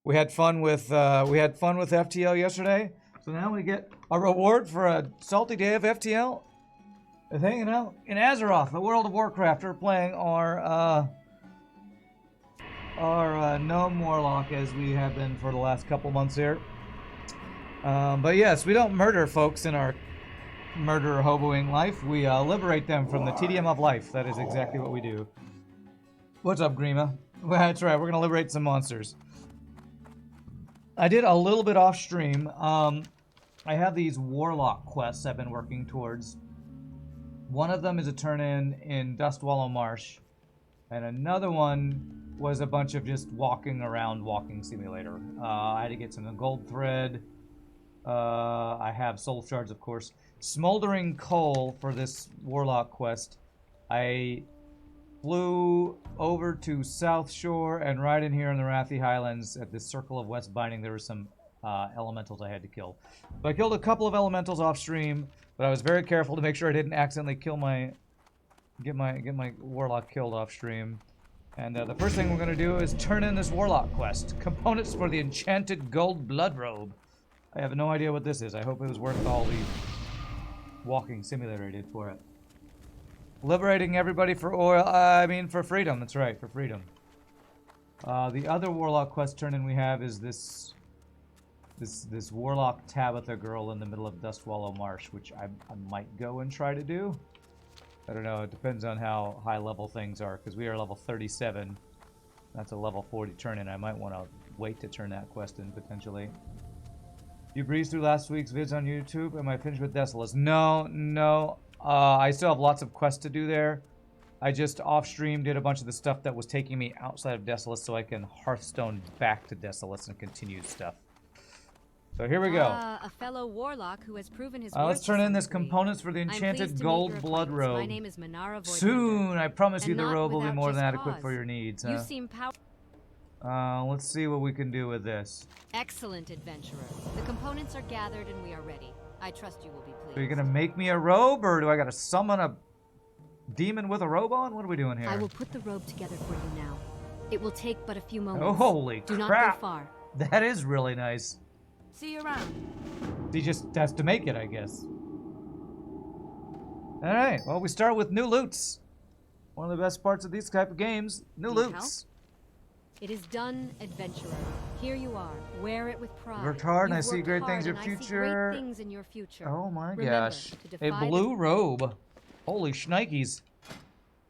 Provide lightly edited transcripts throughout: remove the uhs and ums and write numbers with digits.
We had fun with FTL yesterday, so now we get a reward for a salty day of FTL. Is hanging out in Azeroth, the World of Warcraft. We're playing our gnome warlock as we have been for the last couple months here. But yes, we don't murder folks in our murder hoboing life. We liberate them from the tedium of life. That is exactly what we do. What's up, Grima? Well, that's right. We're gonna liberate some monsters. I did a little bit off stream. I have these warlock quests I've been working towards. One of them is a turn-in Dustwallow Marsh, and another one was a bunch of just walking around walking simulator. I had to get some gold thread. I have soul shards, of course. Smoldering coal for this warlock quest. I flew over to South Shore, and right in here in the Wrathy Highlands at this Circle of West Binding, there were some elementals I had to kill. So I killed a couple of elementals off stream, but I was very careful to make sure I didn't accidentally kill get my warlock killed off stream. And the first thing we're gonna do is turn in this warlock quest. Components for the enchanted gold blood robe. I have no idea what this is. I hope it was worth all the walking simulator I did for it. Liberating everybody for oil. For freedom. That's right, for freedom. The other warlock quest turn-in we have is this warlock Tabitha girl in the middle of Dustwallow Marsh, which I might go and try to do. I don't know. It depends on how high level things are, because we are level 37. That's a level 40 turn-in. I might want to wait to turn that quest in potentially. You breezed through last week's vids on YouTube. Am I finished with Desolace? No. I still have lots of quests to do there. I just off-stream did a bunch of the stuff that was taking me outside of Desolace so I can Hearthstone back to Desolace and continue stuff. So here we go. A fellow warlock who has proven his worth. Let's turn in this components for the enchanted gold blood robe. My name is Manara Voidbender. Soon, I promise you the robe will be more than just adequate for your needs. You seem powerful. Let's see what we can do with this. Excellent, adventurer. The components are gathered and we are ready. I trust you will be pleased. So you're gonna make me a robe, or do I gotta summon a demon with a robe on? What are we doing here? I will put the robe together for you now. It will take but a few moments. Oh, holy crap! Do not go far. That is really nice. See you around. He just has to make it, I guess. Alright, well, we start with new loots. One of the best parts of these type of games, new loots. It is done, adventurer. Here you are. Wear it with pride. Worked hard, and I You've see worked great hard, things in and your I see future. great things in your future. Oh my Remember, gosh. to A defy blue robe. Holy shnikes.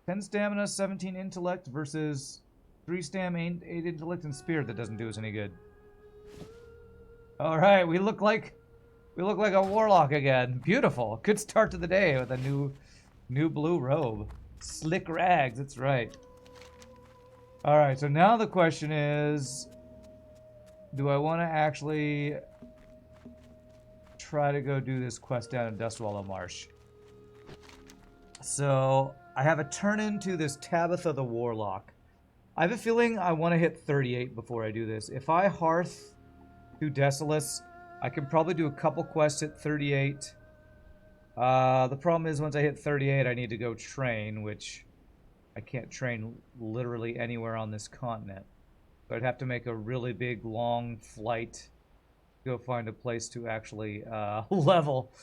10 stamina, 17 intellect versus 3 stam, 8 intellect, and spirit. That doesn't do us any good. Alright, we look like a warlock again. Beautiful. Good start to the day with a new blue robe. Slick rags, that's right. Alright, so now the question is, do I want to actually try to go do this quest down in Dustwallow Marsh? So, I have a turn into this Tabitha the Warlock. I have a feeling I want to hit 38 before I do this. If I hearth to Desolace, I can probably do a couple quests at 38. The problem is once I hit 38, I need to go train, which I can't train literally anywhere on this continent. So I'd have to make a really big, long flight to go find a place to actually level.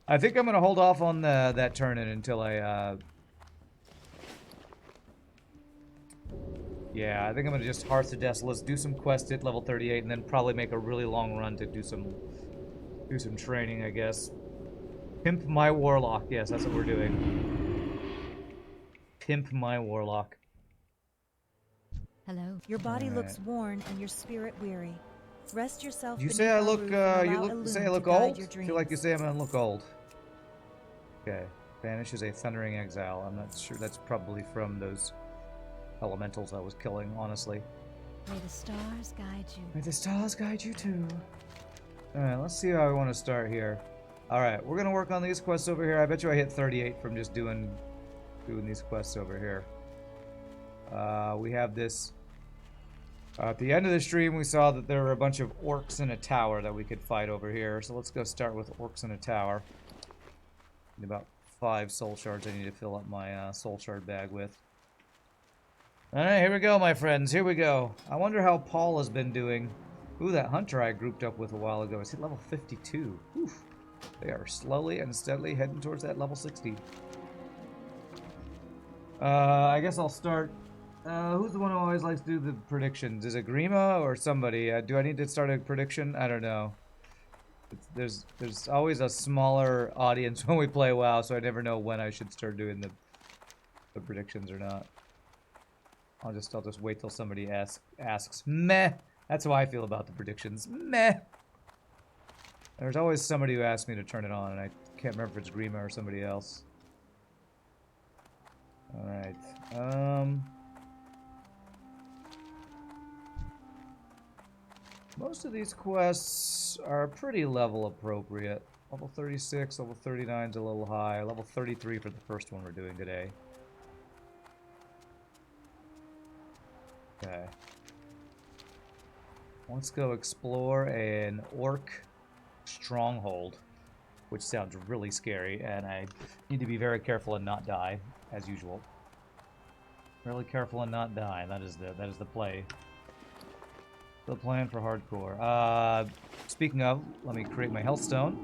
I think I'm going to hold off on that turn-in until I... Yeah, I think I'm going to just Hearth to Desolace, do some quests at level 38, and then probably make a really long run to do some training, I guess. Pimp my warlock. Yes, that's what we're doing. Pimp my warlock. Hello. Your body looks worn and your spirit weary. Rest yourself. You say I look say I look old? I feel like you say I'm gonna look old. Okay. Banishes a thundering exile. I'm not sure, that's probably from those elementals I was killing, honestly. May the stars guide you. May the stars guide you too. Alright, let's see how I want to start here. Alright, we're gonna work on these quests over here. I bet you I hit 38 from just doing these quests over here. We have this. At the end of the stream, we saw that there were a bunch of orcs in a tower that we could fight over here. So let's go start with orcs in a tower. Need about 5 soul shards I need to fill up my soul shard bag with. Alright, here we go, my friends. Here we go. I wonder how Paul has been doing. Ooh, that hunter I grouped up with a while ago is at level 52. Oof. They are slowly and steadily heading towards that level 60. I guess I'll start. Who's the one who always likes to do the predictions? Is it Grima or somebody? Do I need to start a prediction? I don't know. There's always a smaller audience when we play WoW, so I never know when I should start doing the predictions or not. I'll just wait till somebody asks. Meh. That's how I feel about the predictions. Meh. There's always somebody who asks me to turn it on, and I can't remember if it's Grima or somebody else. Alright. Most of these quests are pretty level appropriate. Level 36, level 39 is a little high. Level 33 for the first one we're doing today. Okay. Let's go explore an orc stronghold, which sounds really scary, and I need to be very careful and not die, as usual. Really careful and not die. That is the play. The plan for hardcore. Speaking of, let me create my health stone.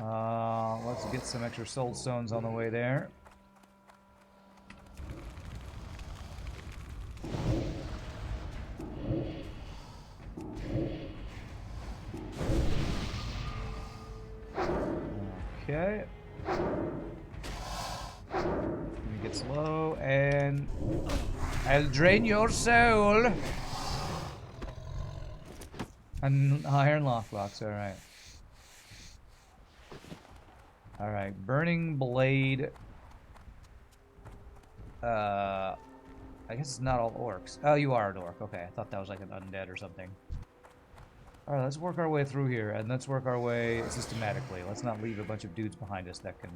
Let's get some extra soul stones on the way there. Okay. Let me get slow, and I'll drain your soul. And iron lockblocks, alright. Alright, burning blade. I guess it's not all orcs. Oh, you are an orc. Okay, I thought that was like an undead or something. Alright, let's work our way through here, and let's work our way systematically. Let's not leave a bunch of dudes behind us that can,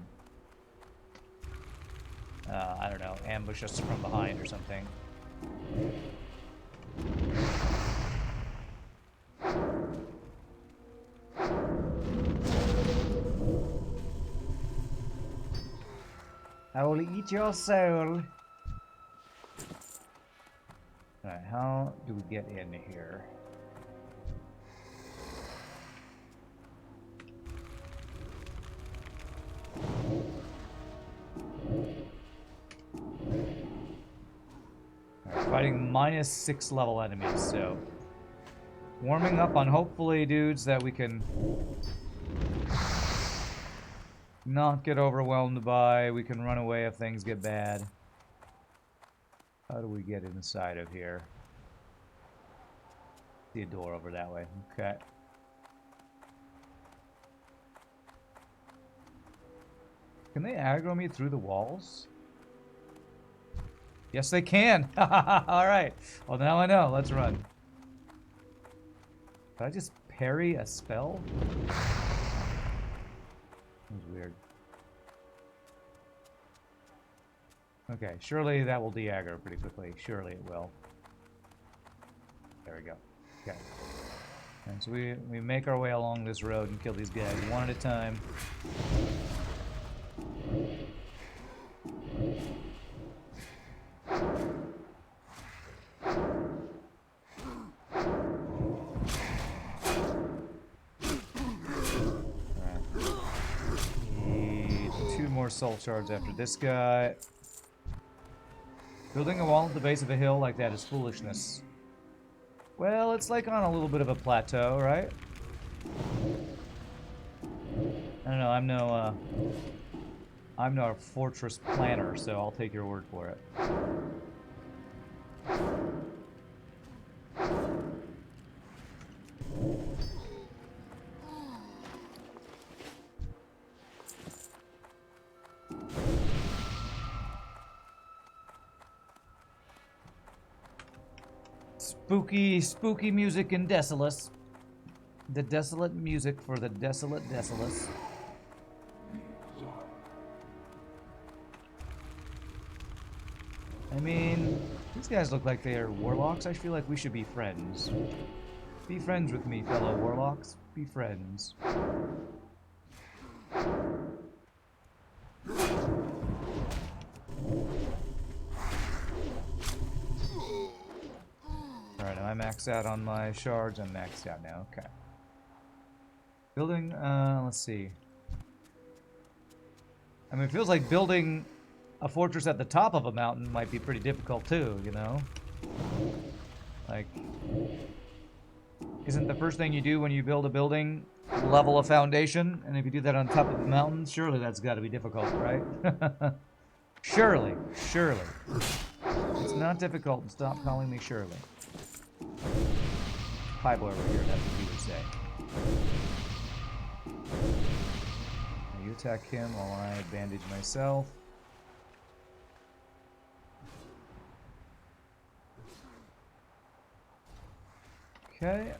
I don't know, ambush us from behind or something. I will eat your soul. Alright, how do we get in here? Alright, fighting -6 level enemies, so warming up on hopefully dudes that we can not get overwhelmed by. We can run away if things get bad. How do we get inside of here? See a door over that way. Okay. Can they aggro me through the walls? Yes, they can. Alright. Well, now I know. Let's run. Did I just parry a spell? That was weird. Okay, surely that will de-aggro pretty quickly. Surely it will. There we go. Okay. And so we make our way along this road and kill these guys one at a time. More soul shards after this guy. Building a wall at the base of a hill like that is foolishness. Well, it's like on a little bit of a plateau, right? I don't know, I'm no fortress planner, so I'll take your word for it. Spooky music in Desolace. The desolate music for the desolate Desolace. I mean, these guys look like they are warlocks. I feel like we should be friends. Be friends with me, fellow warlocks. Be friends. I maxed out on my shards? I'm maxed out now, okay. Building, let's see. I mean, it feels like building a fortress at the top of a mountain might be pretty difficult too, you know? Like, isn't the first thing you do when you build a building level a foundation? And if you do that on top of a mountain, surely that's got to be difficult, right? Surely, surely. It's not difficult, and stop calling me Shirley. Pie boy over here, that's what he would say. Now you attack him while I bandage myself. Okay.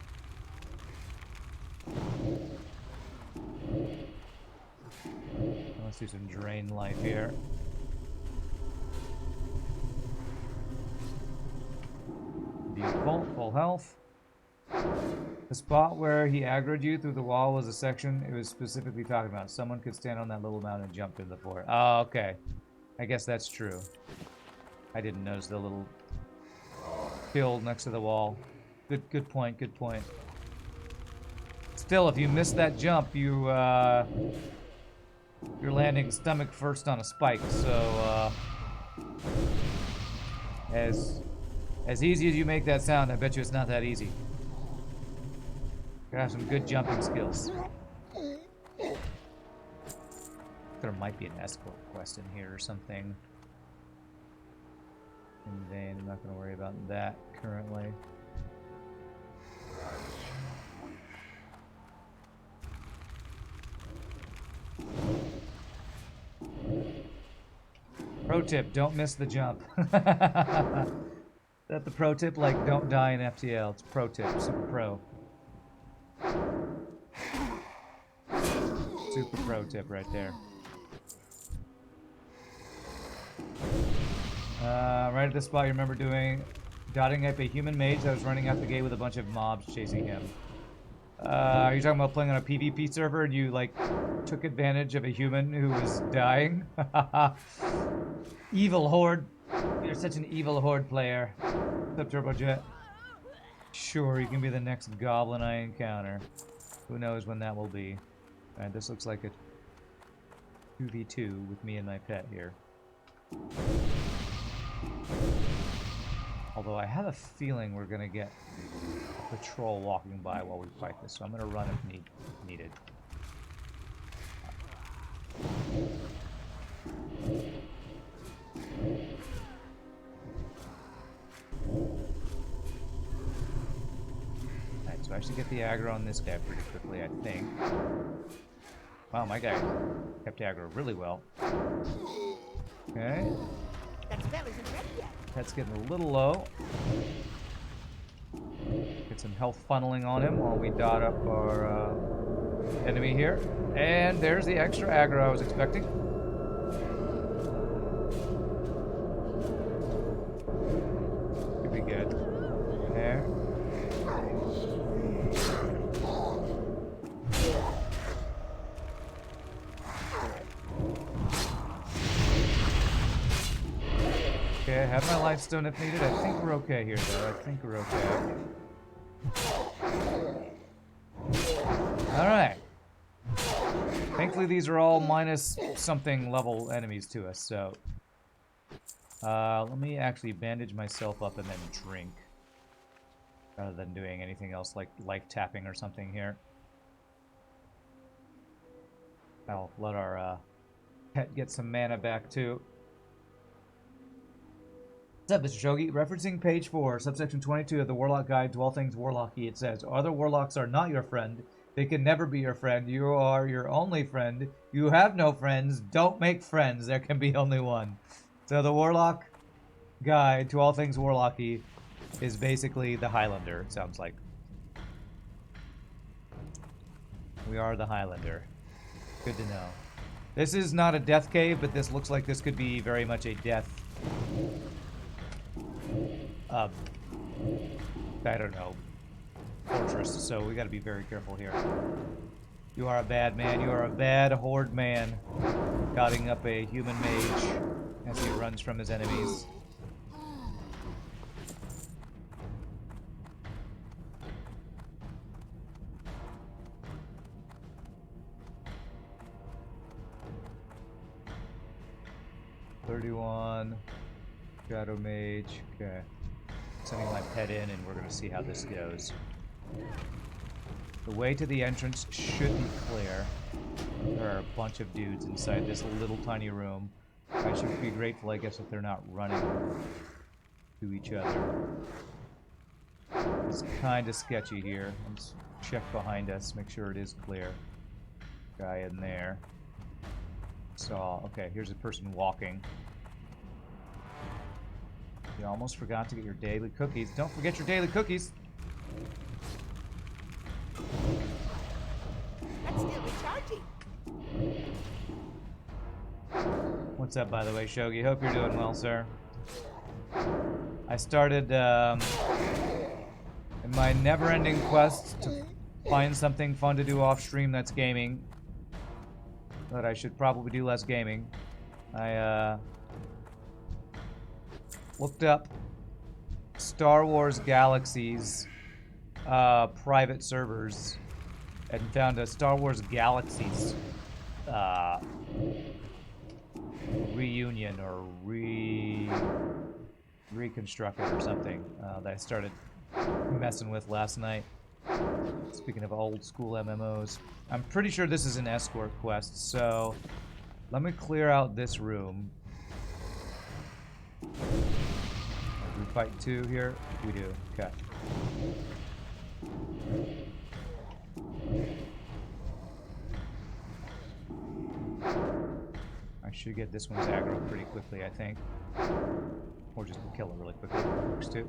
Let's do some drain life here. Beautiful, full health. The spot where he aggroed you through the wall was a section it was specifically talking about. Someone could stand on that little mountain and jump through the fort. Oh, okay. I guess that's true. I didn't notice the little hill next to the wall. Good point, good point. Still, if you miss that jump, you're landing stomach first on a spike, so as easy as you make that sound, I bet you it's not that easy. Gotta have some good jumping skills. There might be an escort quest in here or something. In vain, I'm not gonna worry about that currently. Pro tip, don't miss the jump. That the pro tip? Like, don't die in FTL. It's pro tip, super pro. Super pro tip right there. Right at this spot, you remember dotting up a human mage that was running out the gate with a bunch of mobs chasing him. Are you talking about playing on a PvP server and you, like, took advantage of a human who was dying? Evil Horde. You're such an evil Horde player. What's up, Turbojet? Sure, you can be the next goblin I encounter. Who knows when that will be. Alright, this looks like a 2v2 with me and my pet here. Although I have a feeling we're gonna get a patrol walking by while we fight this, so I'm gonna run if needed. Alright, so I should get the aggro on this guy pretty quickly, I think. Wow, my guy kept aggro really well. Okay. Pet's getting a little low. Get some health funneling on him while we dot up our enemy here. And there's the extra aggro I was expecting. Could be good. There. Okay, I have my life stone if needed. I think we're okay here, though. I think we're okay. Alright. Thankfully, these are all minus something level enemies to us, so... let me actually bandage myself up and then drink. Rather than doing anything else like life tapping or something here. I'll let our pet get some mana back, too. What's up, Mr. Shogi? Referencing page 4, subsection 22 of the Warlock Guide to All Things Warlocky, it says, other warlocks are not your friend. They can never be your friend. You are your only friend. You have no friends. Don't make friends. There can be only one. So the Warlock Guide to All Things Warlocky is basically the Highlander, it sounds like. We are the Highlander. Good to know. This is not a death cave, but this looks like this could be very much a death... I don't know, fortress, so we gotta be very careful here. You are a bad man. You are a bad horde man. Dotting up a human mage as he runs from his enemies. 31. Shadow Mage. Okay. Sending my pet in, and we're going to see how this goes. The way to the entrance should be clear. There are a bunch of dudes inside this little tiny room. I should be grateful, I guess, if they're not running to each other. It's kind of sketchy here. Let's check behind us, make sure it is clear. Guy in there. Okay, here's a person walking. You almost forgot to get your daily cookies. Don't forget your daily cookies. That's still recharging. What's up, by the way, Shogi? Hope you're doing well, sir. I started in my never-ending quest to find something fun to do off-stream that's gaming. But I should probably do less gaming. I looked up Star Wars Galaxies private servers and found a Star Wars Galaxies reunion or reconstructed or something that I started messing with last night. Speaking of old school MMOs, I'm pretty sure this is an escort quest, so let me clear out this room. Do we fight 2 here? We do. Okay. I should get this one's aggro pretty quickly, I think. Or just kill it really quickly. Works too.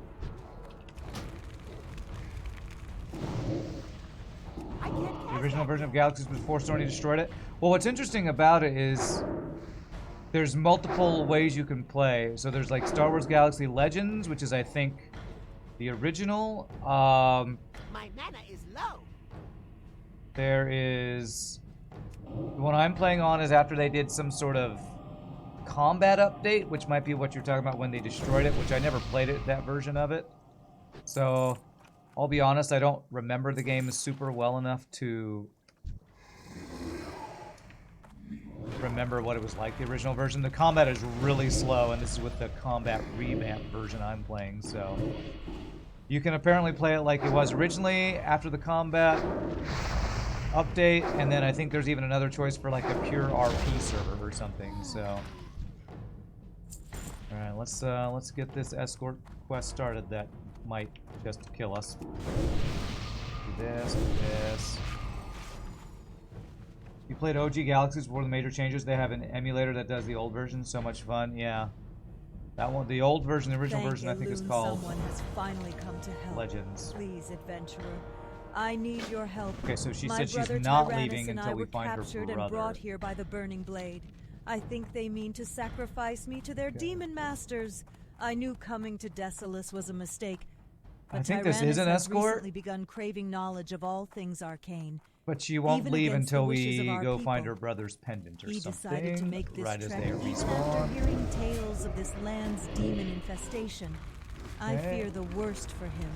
The original version of Galaxies was before Sony destroyed it. Well, what's interesting about it is there's multiple ways you can play. So there's like Star Wars Galaxy Legends, which is, I think, the original. My mana is low. There is... The one I'm playing on is after they did some sort of combat update, which might be what you're talking about when they destroyed it, which I never played it, that version of it. So, I'll be honest, I don't remember the game super well enough to remember what it was like, the original version. The combat is really slow, and this is with the combat revamp version I'm playing, so... You can apparently play it like it was originally, after the combat update, and then I think there's even another choice for like a pure RP server or something, so... Alright, let's get this escort quest started that might just kill us. Do this, do this. You played OG Galaxies before the major changes? They have an emulator that does the old version. So much fun, yeah. That one, the old version, the original version, I think is called Someone has finally come to help. Legends. Please, adventurer. I need your help. Okay, so she My said she's brother not Tyrannus leaving and until I we were find her captured brother. and brought here by the Burning Blade. I think they mean to sacrifice me to their demon masters. I knew coming to Desolace was a mistake. But I think this is an Tyrannus has escort. recently begun craving knowledge of all things arcane. But she won't Even leave against the until wishes we of our go people. find her brother's pendant or He something. decided to make this right as trek they even after respawn. hearing tales of this land's demon infestation. I Okay. fear the worst for him.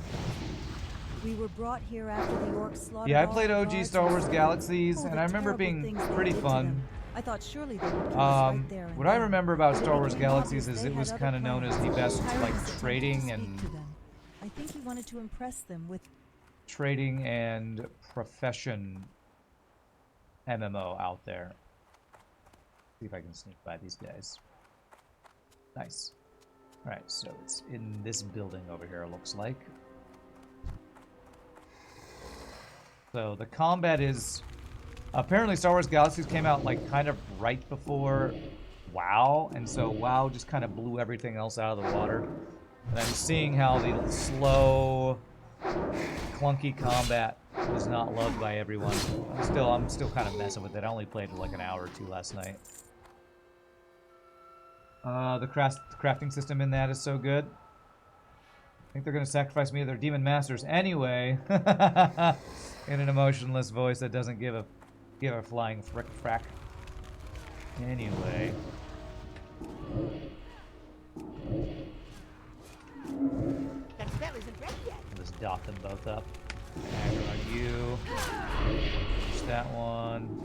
We were brought here after the orcs slaughtered Yeah, I all played the OG guards Star and Wars slain Galaxies, all and the I remember terrible being things they pretty did to fun. them. I thought surely they would kill us right there and What I then. remember about But it Star Wars became Galaxies obvious is they it had was other kind of known as the plans. best Tyrannus like attempted to trading speak and to them. I think he wanted to impress them with profession MMO out there. See if I can sneak by these guys. Nice. Alright, so it's in this building over here, it looks like. So the combat is... Apparently Star Wars Galaxies came out like kind of right before WoW, and so WoW just kind of blew everything else out of the water. And I'm seeing how the slow, clunky combat was not loved by everyone. I'm still kind of messing with it. I only played like an hour or two last night. The crafting system in that is so good. I think they're gonna sacrifice me to their demon masters anyway. In an emotionless voice that doesn't give a flying frack. Anyway. That spell isn't ready yet. I'll just dot them both up. Aggro on you. Push that one.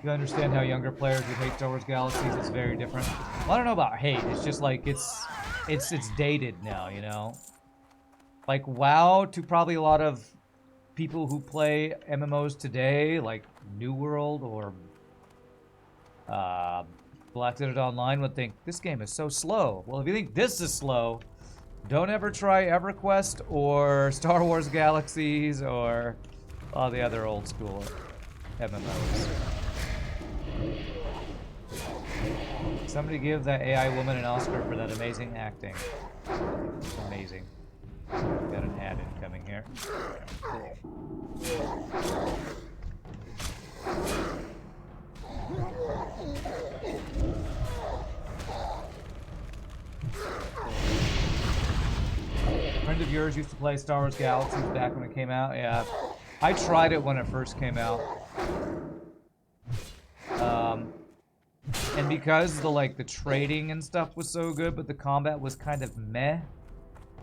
You understand how younger players would hate Star Wars Galaxies. It's very different. Well, I don't know about hate. It's just like it's dated now, you know. Like WoW to probably a lot of people who play MMOs today, like New World or Black Desert Online, would think this game is so slow. Well, if you think this is slow, don't ever try EverQuest or Star Wars Galaxies or all the other old school MMOs. Somebody give that AI woman an Oscar for that amazing acting. Amazing. Got an ad incoming here. A friend of yours used to play Star Wars Galaxies back when it came out. Yeah, I tried it when it first came out. And because the trading and stuff was so good, but the combat was kind of meh,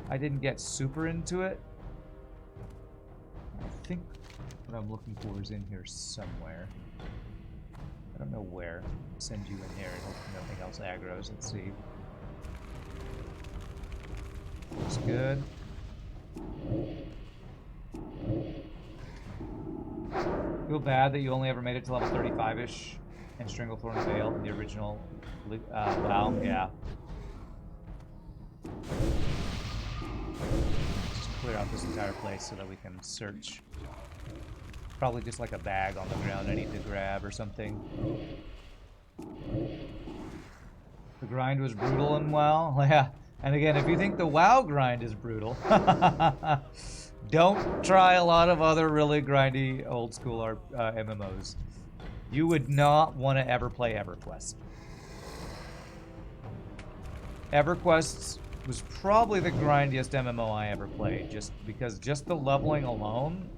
I didn't get super into it. I think what I'm looking for is in here somewhere. I don't know where. I'll send you in here and hope nothing else aggroes. Let's see. Looks good. Feel bad that you only ever made it to level 35-ish in Stranglethorn Vale in the original WoW. Yeah. Just clear out this entire place so that we can search. Probably just like a bag on the ground I need to grab or something. The grind was brutal in WoW. Yeah. And again, if you think the WoW grind is brutal, don't try a lot of other really grindy old school MMOs. You would not want to ever play EverQuest. EverQuest was probably the grindiest MMO I ever played, just because just the leveling alone,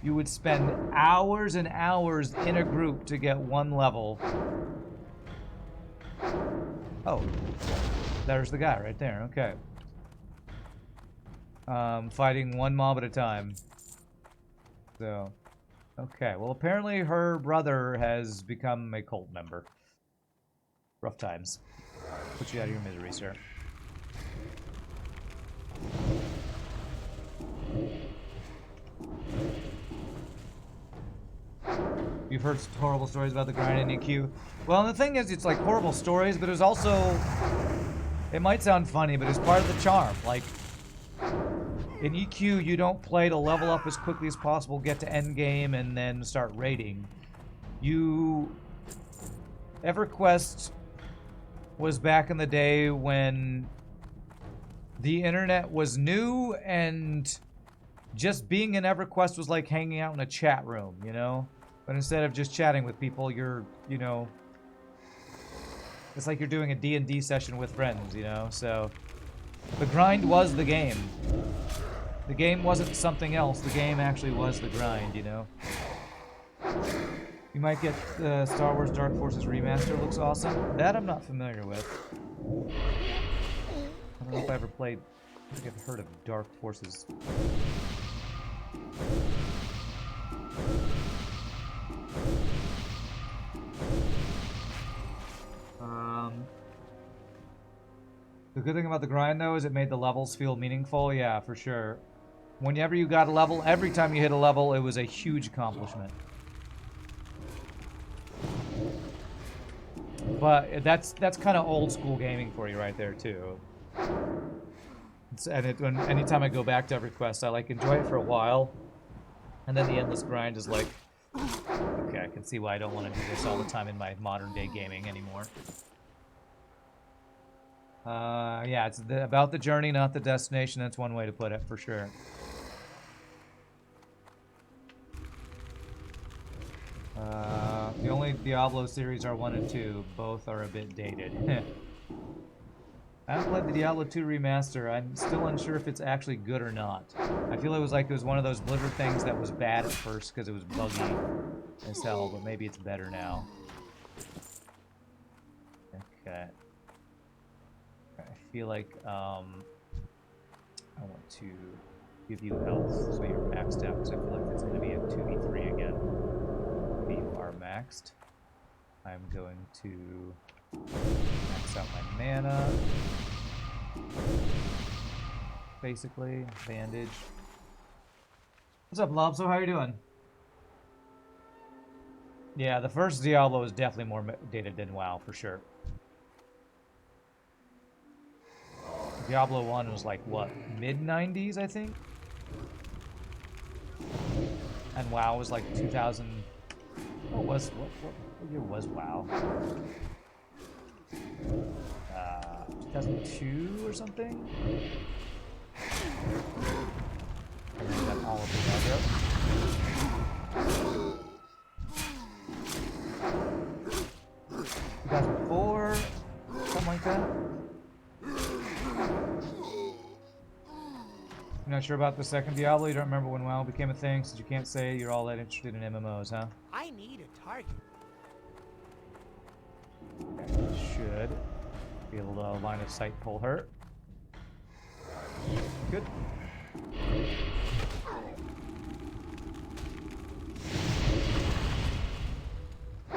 you would spend hours and hours in a group to get one level. Oh, there's the guy right there. Okay. Fighting one mob at a time. So, okay. Well, apparently her brother has become a cult member. Rough times. Put you out of your misery, sir. You've heard horrible stories about the grind in EQ. Well, the thing is, it's like horrible stories, but it's also... It might sound funny, but it's part of the charm. Like, in EQ, you don't play to level up as quickly as possible, get to endgame, and then start raiding. EverQuest was back in the day when the internet was new, and just being in EverQuest was like hanging out in a chat room, you know? But instead of just chatting with people, you're, you know... It's like you're doing a D&D session with friends, you know? So, the grind was the game. The game wasn't something else. The game actually was the grind, you know? You might get the Star Wars Dark Forces remaster. Looks awesome. That I'm not familiar with. I don't know if I ever played... I think I've heard of Dark Forces. The good thing about the grind, though, is it made the levels feel meaningful. Yeah, for sure. Whenever you got a level, every time you hit a level, it was a huge accomplishment. But that's kind of old school gaming for you right there, too. Anytime I go back to EverQuest, I like enjoy it for a while. And then the endless grind is like, okay, I can see why I don't want to do this all the time in my modern day gaming anymore. Yeah, it's about the journey, not the destination. That's one way to put it, for sure. The only Diablo series are 1 and 2. Both are a bit dated. I haven't played the Diablo 2 remaster. I'm still unsure if it's actually good or not. I feel it was one of those Blizzard things that was bad at first because it was buggy as hell, but maybe it's better now. Okay. I feel like I want to give you health so you're maxed out, because I feel like it's going to be a 2v3 again. You are maxed. I'm going to max out my mana. Basically, bandage. What's up, Lobso? How you doing? Yeah, the first Diablo is definitely more dated than WoW, for sure. Diablo 1 was like, what, mid-90s, I think? And WoW was like 2000... What year was WoW? 2002 or something? And then got all of the other. 2004, something like that. You're not sure about the second Diablo? You don't remember when WoW became a thing, since you can't say you're all that interested in MMOs, huh? I need a target. Okay, should be able to line of sight pull her. Good.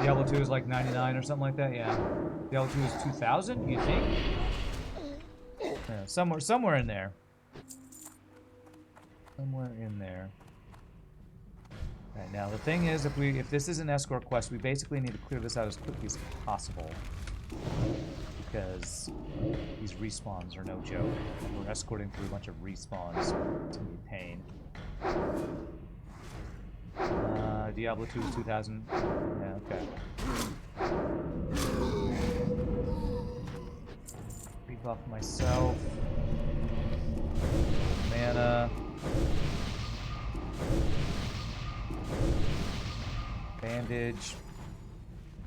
Diablo 2 is like 99 or something like that, yeah. Diablo 2 is 2000, you think? Yeah, somewhere in there. Somewhere in there. Alright, now the thing is, if this is an escort quest, we basically need to clear this out as quickly as possible. Because these respawns are no joke. And we're escorting through a bunch of respawns. It's gonna be a pain. Diablo 2 is 2000. Yeah, okay. Rebuff myself. Mana. Bandage.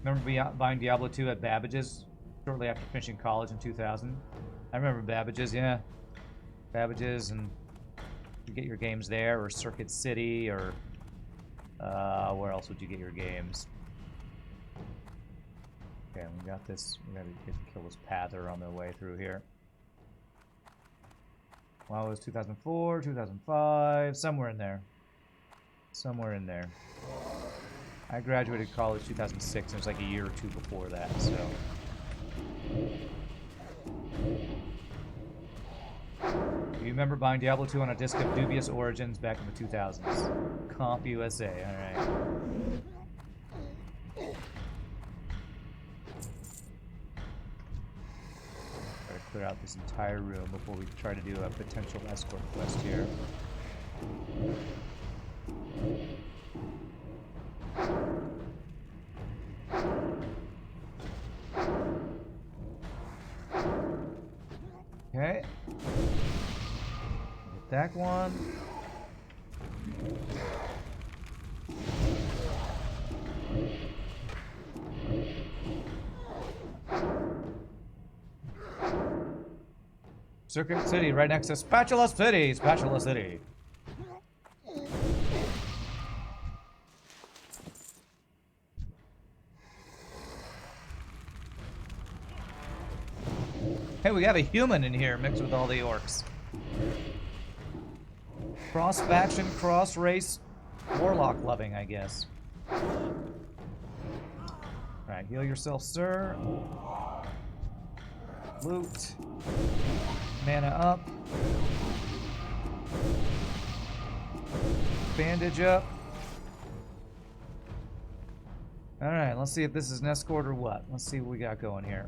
Remember buying Diablo 2 at Babbage's shortly after finishing college in 2000? I remember Babbage's, yeah. Babbage's, and you get your games there, or Circuit City, or where else would you get your games? Okay, we got this. We gotta kill this Pather on the way through here. Well, it was 2004, 2005, somewhere in there. Somewhere in there. I graduated college 2006, and it was like a year or two before that, so. Do you remember buying Diablo 2 on a disc of dubious origins back in the 2000s? Comp USA, alright. Try to clear out this entire room before we try to do a potential escort quest here. Okay. Get that one. Circuit City, right next to Spatula City. Spatula City. Hey, we have a human in here mixed with all the orcs. Cross-faction, cross-race, warlock loving, I guess. Alright, heal yourself, sir. Loot. Mana up. Bandage up. Alright, let's see if this is an escort or what. Let's see what we got going here.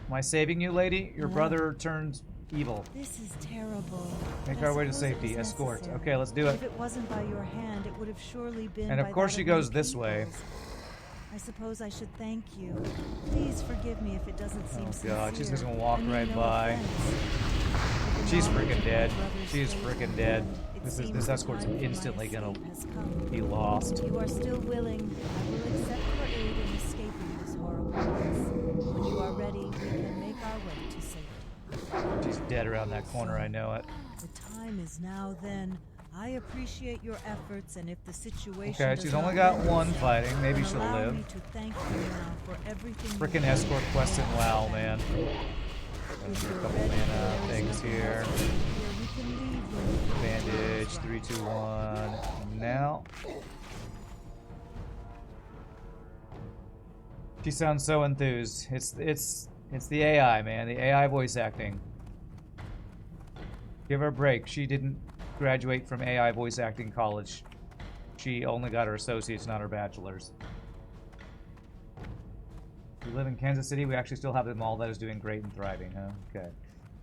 Am I saving you, lady? Your brother turned evil. This is terrible. Make our way to safety. Escort. Okay, let's do it. If it wasn't by your hand, it would have surely been. And of course she goes this way. I suppose I should thank you. Please forgive me if it doesn't seem sincere. Oh god, she's just gonna walk right by. She's freaking dead. She's freaking dead. This escort's instantly gonna be lost. You are still willing. I will accept your aid in escaping this horrible place. When you are ready, we can make our way to safety. She's dead around that corner, I know it. The time is now then. I appreciate your efforts, and if the situation Okay, she's only got one fighting. Maybe she'll live. Frickin' escort quest in WoW, man. Let's do a couple mana things here. Bandage, 3, 2, 1. Now. She sounds so enthused. It's the AI, man. The AI voice acting. Give her a break. She didn't graduate from AI voice acting college. She only got her associates, not her bachelor's. We live in Kansas City. We actually still have a mall that is doing great and thriving, huh? Okay. All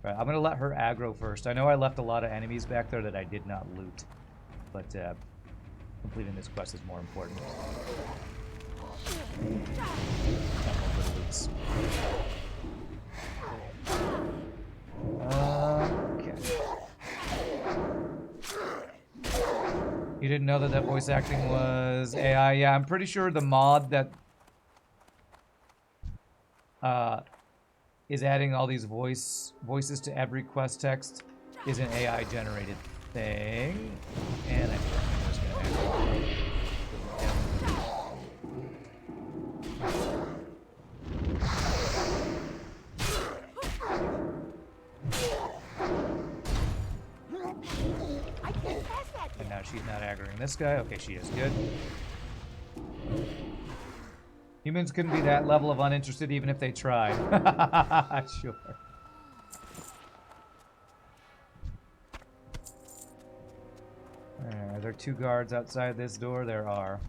right, I'm going to let her aggro first. I know I left a lot of enemies back there that I did not loot. But completing this quest is more important. Okay. You didn't know that that voice acting was AI? Yeah, I'm pretty sure the mod that is adding all these voices to every quest text is an AI generated thing. And I think I'm just gonna I can't pass that. And now she's not aggroing this guy. Okay, she is. Good. Humans couldn't be that level of uninterested even if they tried. Sure. Are there 2 guards outside this door? There are.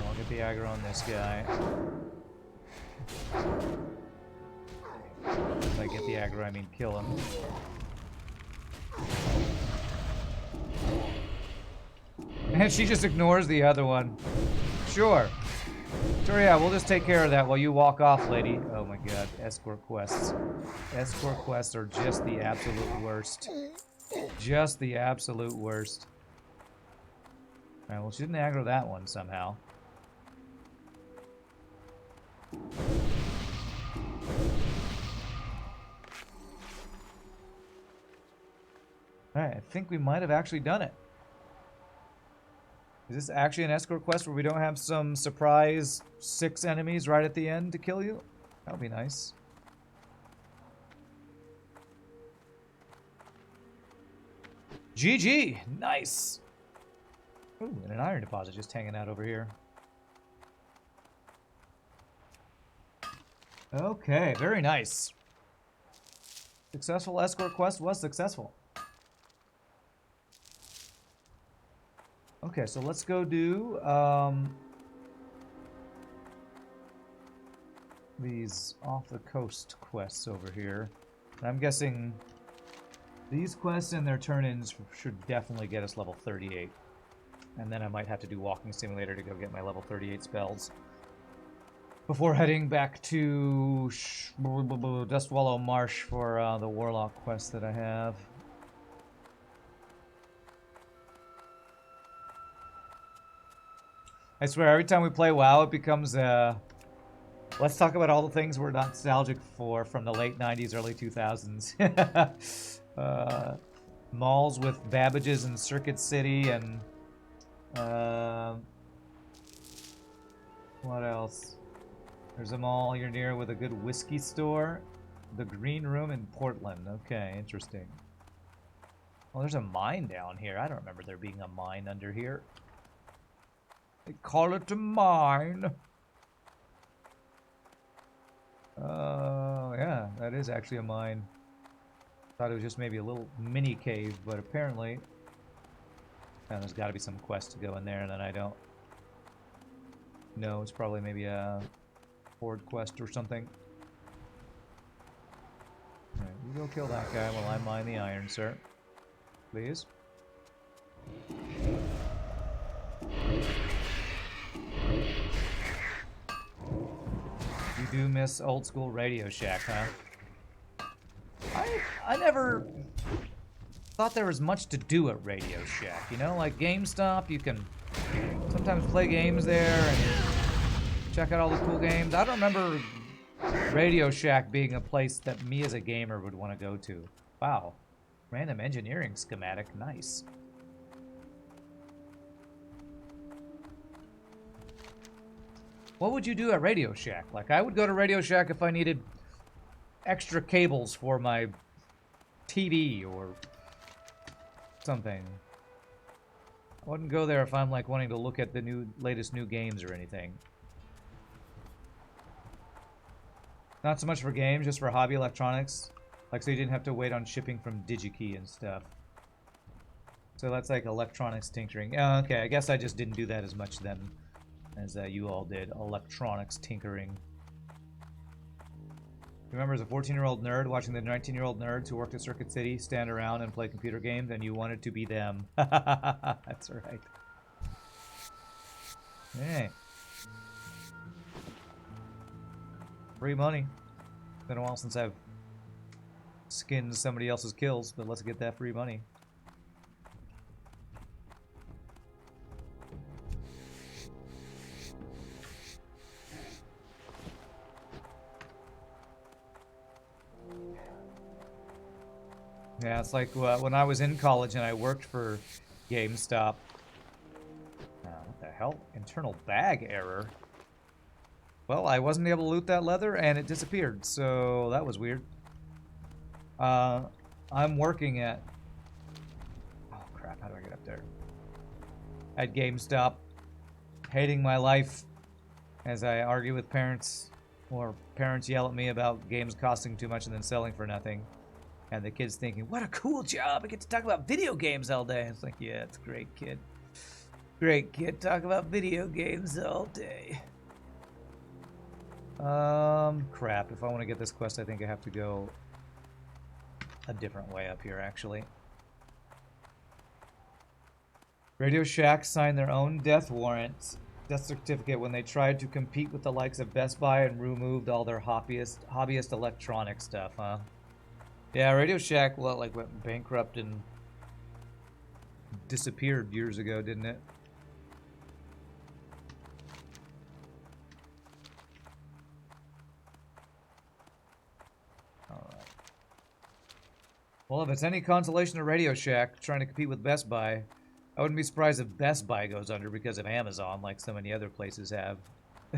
I'll get the aggro on this guy. If I get the aggro, I mean kill him. And she just ignores the other one. Sure. Sure, yeah, we'll just take care of that while you walk off, lady. Oh my god, escort quests. Escort quests are just the absolute worst. Just the absolute worst. Alright, well, she didn't aggro that one somehow. Alright, I think we might have actually done it. Is this actually an escort quest where we don't have some surprise 6 enemies right at the end to kill you? That would be nice. GG! Nice! Ooh, and an iron deposit just hanging out over here. Okay, very nice. Successful escort quest was successful. Okay, so let's go do these off-the-coast quests over here. And I'm guessing these quests and their turn-ins should definitely get us level 38. And then I might have to do Walking Simulator to go get my level 38 spells. Before heading back to Dustwallow Marsh for the Warlock quest that I have. I swear, every time we play WoW, it becomes let's talk about all the things we're nostalgic for from the late 90s, early 2000s. Malls with Babbage's in Circuit City, and what else? There's a mall you're near with a good whiskey store. The Green Room in Portland. Okay, interesting. Well, there's a mine down here. I don't remember there being a mine under here. They call it a mine. Yeah, that is actually a mine. Thought it was just maybe a little mini cave, but apparently there's got to be some quest to go in there, and then I don't know. It's probably maybe a horde quest or something. Alright, you go kill that guy while I mine the iron, sir. Please. You do miss old school Radio Shack, huh? I never thought there was much to do at Radio Shack, you know? Like GameStop, you can sometimes play games there and check out all the cool games. I don't remember Radio Shack being a place that me as a gamer would want to go to. Wow. Random engineering schematic. Nice. What would you do at Radio Shack? Like, I would go to Radio Shack if I needed extra cables for my TV, or something. I wouldn't go there if I'm like wanting to look at the latest new games or anything. Not so much for games, just for hobby electronics. Like, so you didn't have to wait on shipping from DigiKey and stuff. So that's like electronics tinkering. Oh, okay, I guess I just didn't do that as much then as you all did. Electronics tinkering. Remember, as a 14-year-old nerd watching the 19-year-old nerds who worked at Circuit City stand around and play computer games, and you wanted to be them. That's right. Hey. Free money. Been a while since I've skinned somebody else's kills, but let's get that free money. Yeah, it's like when I was in college and I worked for GameStop. What the hell? Internal bag error. Well, I wasn't able to loot that leather and it disappeared, so that was weird. I'm working at... Oh crap, how do I get up there? At GameStop. Hating my life as I argue with parents, or parents yell at me about games costing too much and then selling for nothing. And the kid's thinking, what a cool job, I get to talk about video games all day. It's like, yeah, it's great, kid. Great, kid, talk about video games all day. Crap, if I want to get this quest, I think I have to go a different way up here, actually. Radio Shack signed their own death certificate when they tried to compete with the likes of Best Buy and removed all their hobbyist electronic stuff, huh? Yeah, Radio Shack, well, like, went bankrupt and disappeared years ago, didn't it? Alright. Well, if it's any consolation to Radio Shack trying to compete with Best Buy, I wouldn't be surprised if Best Buy goes under because of Amazon, like so many other places have,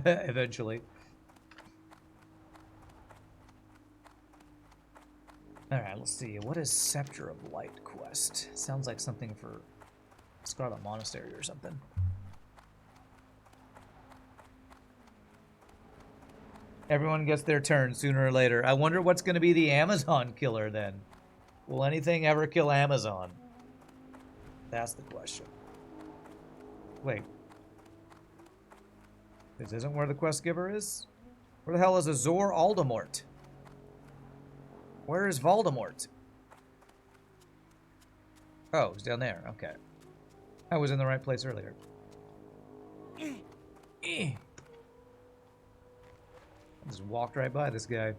eventually. Alright, let's see. What is Scepter of Light quest? Sounds like something for Scarlet Monastery or something. Everyone gets their turn sooner or later. I wonder what's going to be the Amazon killer then. Will anything ever kill Amazon? That's the question. Wait. This isn't where the quest giver is? Where the hell is Azor Aldemort? Where is Voldemort? Oh, he's down there. Okay. I was in the right place earlier. I just walked right by this guy.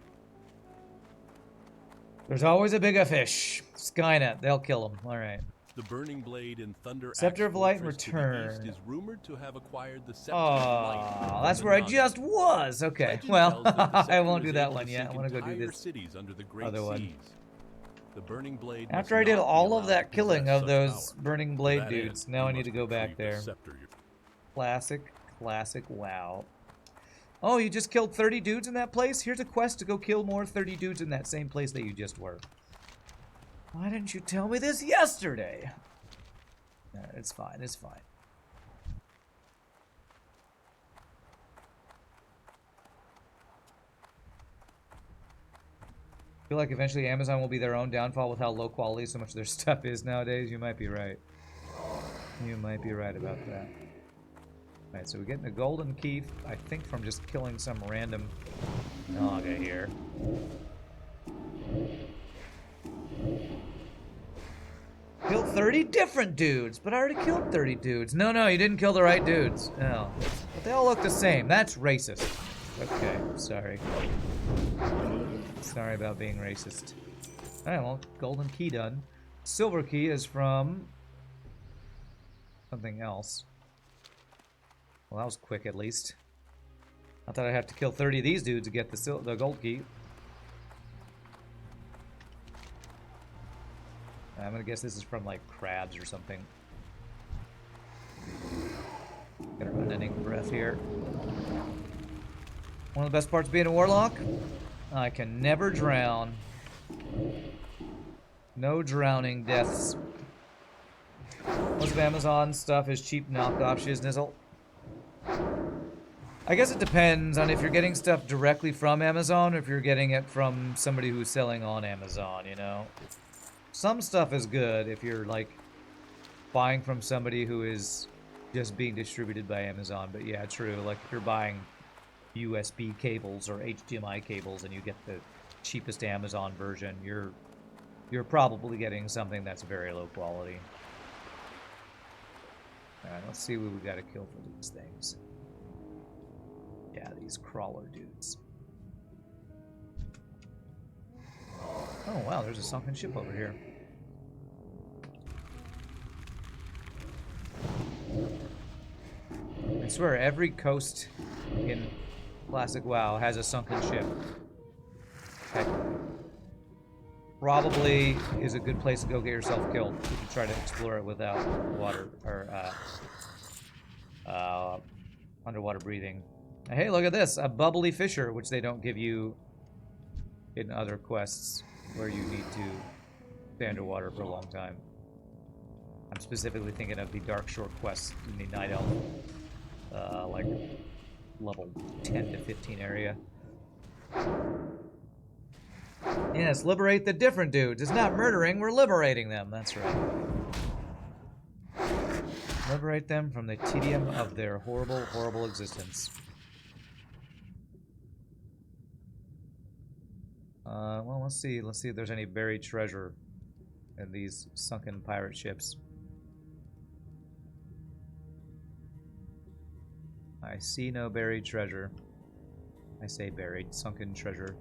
There's always a bigger fish. Skynet. They'll kill him. All right. The Burning Blade and Thunder Scepter of Light in Fortress to the return. east is rumored to have acquired the Scepter of Light. Oh, that's where I just was. Okay, Legend well, tells that the I scepter won't was do that able one to yet. I sink want to go do entire this cities under the Great other one. Seas. The Burning Blade After must I did not be all of allowed that to killing possess of such those power. Burning To Blade that dudes, end, now you I need must to go back retrieve the there. scepter. Classic WoW. Oh, you just killed 30 dudes in that place? Here's a quest to go kill more 30 dudes in that same place that you just were. Why didn't you tell me this yesterday? No, it's fine, it's fine. I feel like eventually Amazon will be their own downfall with how low quality so much of their stuff is nowadays. You might be right. You might be right about that. Alright, so we're getting a golden key, I think from just killing some random Naga here. Killed 30 different dudes, but I already killed 30 dudes. No, you didn't kill the right dudes. No. But they all look the same. That's racist. Okay, sorry. Sorry about being racist. Alright, well, golden key done. Silver key is from something else. Well, that was quick at least. I thought I'd have to kill 30 of these dudes to get the gold key. I'm gonna guess this is from like crabs or something. Got an unending breath here. One of the best parts of being a warlock, I can never drown. No drowning deaths. Most of Amazon stuff is cheap knockoff shiznizzle. I guess it depends on if you're getting stuff directly from Amazon or if you're getting it from somebody who's selling on Amazon, you know? Some stuff is good if you're, like, buying from somebody who is just being distributed by Amazon. But yeah, true. Like, if you're buying USB cables or HDMI cables and you get the cheapest Amazon version, you're probably getting something that's very low quality. Alright, let's see what we gotta kill for these things. Yeah, these crawler dudes. Oh wow, there's a sunken ship over here. I swear, every coast in Classic WoW has a sunken ship. Okay. Probably is a good place to go get yourself killed if you try to explore it without water or underwater breathing. Hey, look at this, a bubbly fisher, which they don't give you in other quests where you need to stay underwater for a long time. I'm specifically thinking of the Dark Shore quest in the Night Elf, like level 10 to 15 area. Yes, liberate the different dudes. It's not murdering, we're liberating them. That's right. Liberate them from the tedium of their horrible, horrible existence. Well, let's see if there's any buried treasure in these sunken pirate ships. I see no buried treasure. I say buried, sunken treasure.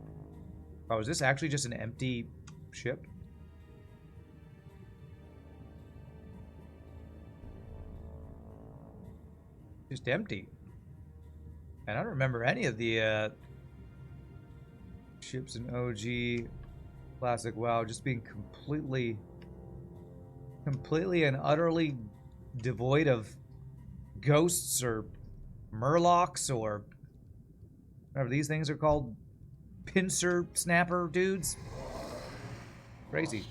Oh, is this actually just an empty ship? Just empty. I don't remember any of the ships in OG Classic WoW just being completely and utterly devoid of ghosts or murlocs or whatever these things are called. Pincer snapper dudes. Crazy.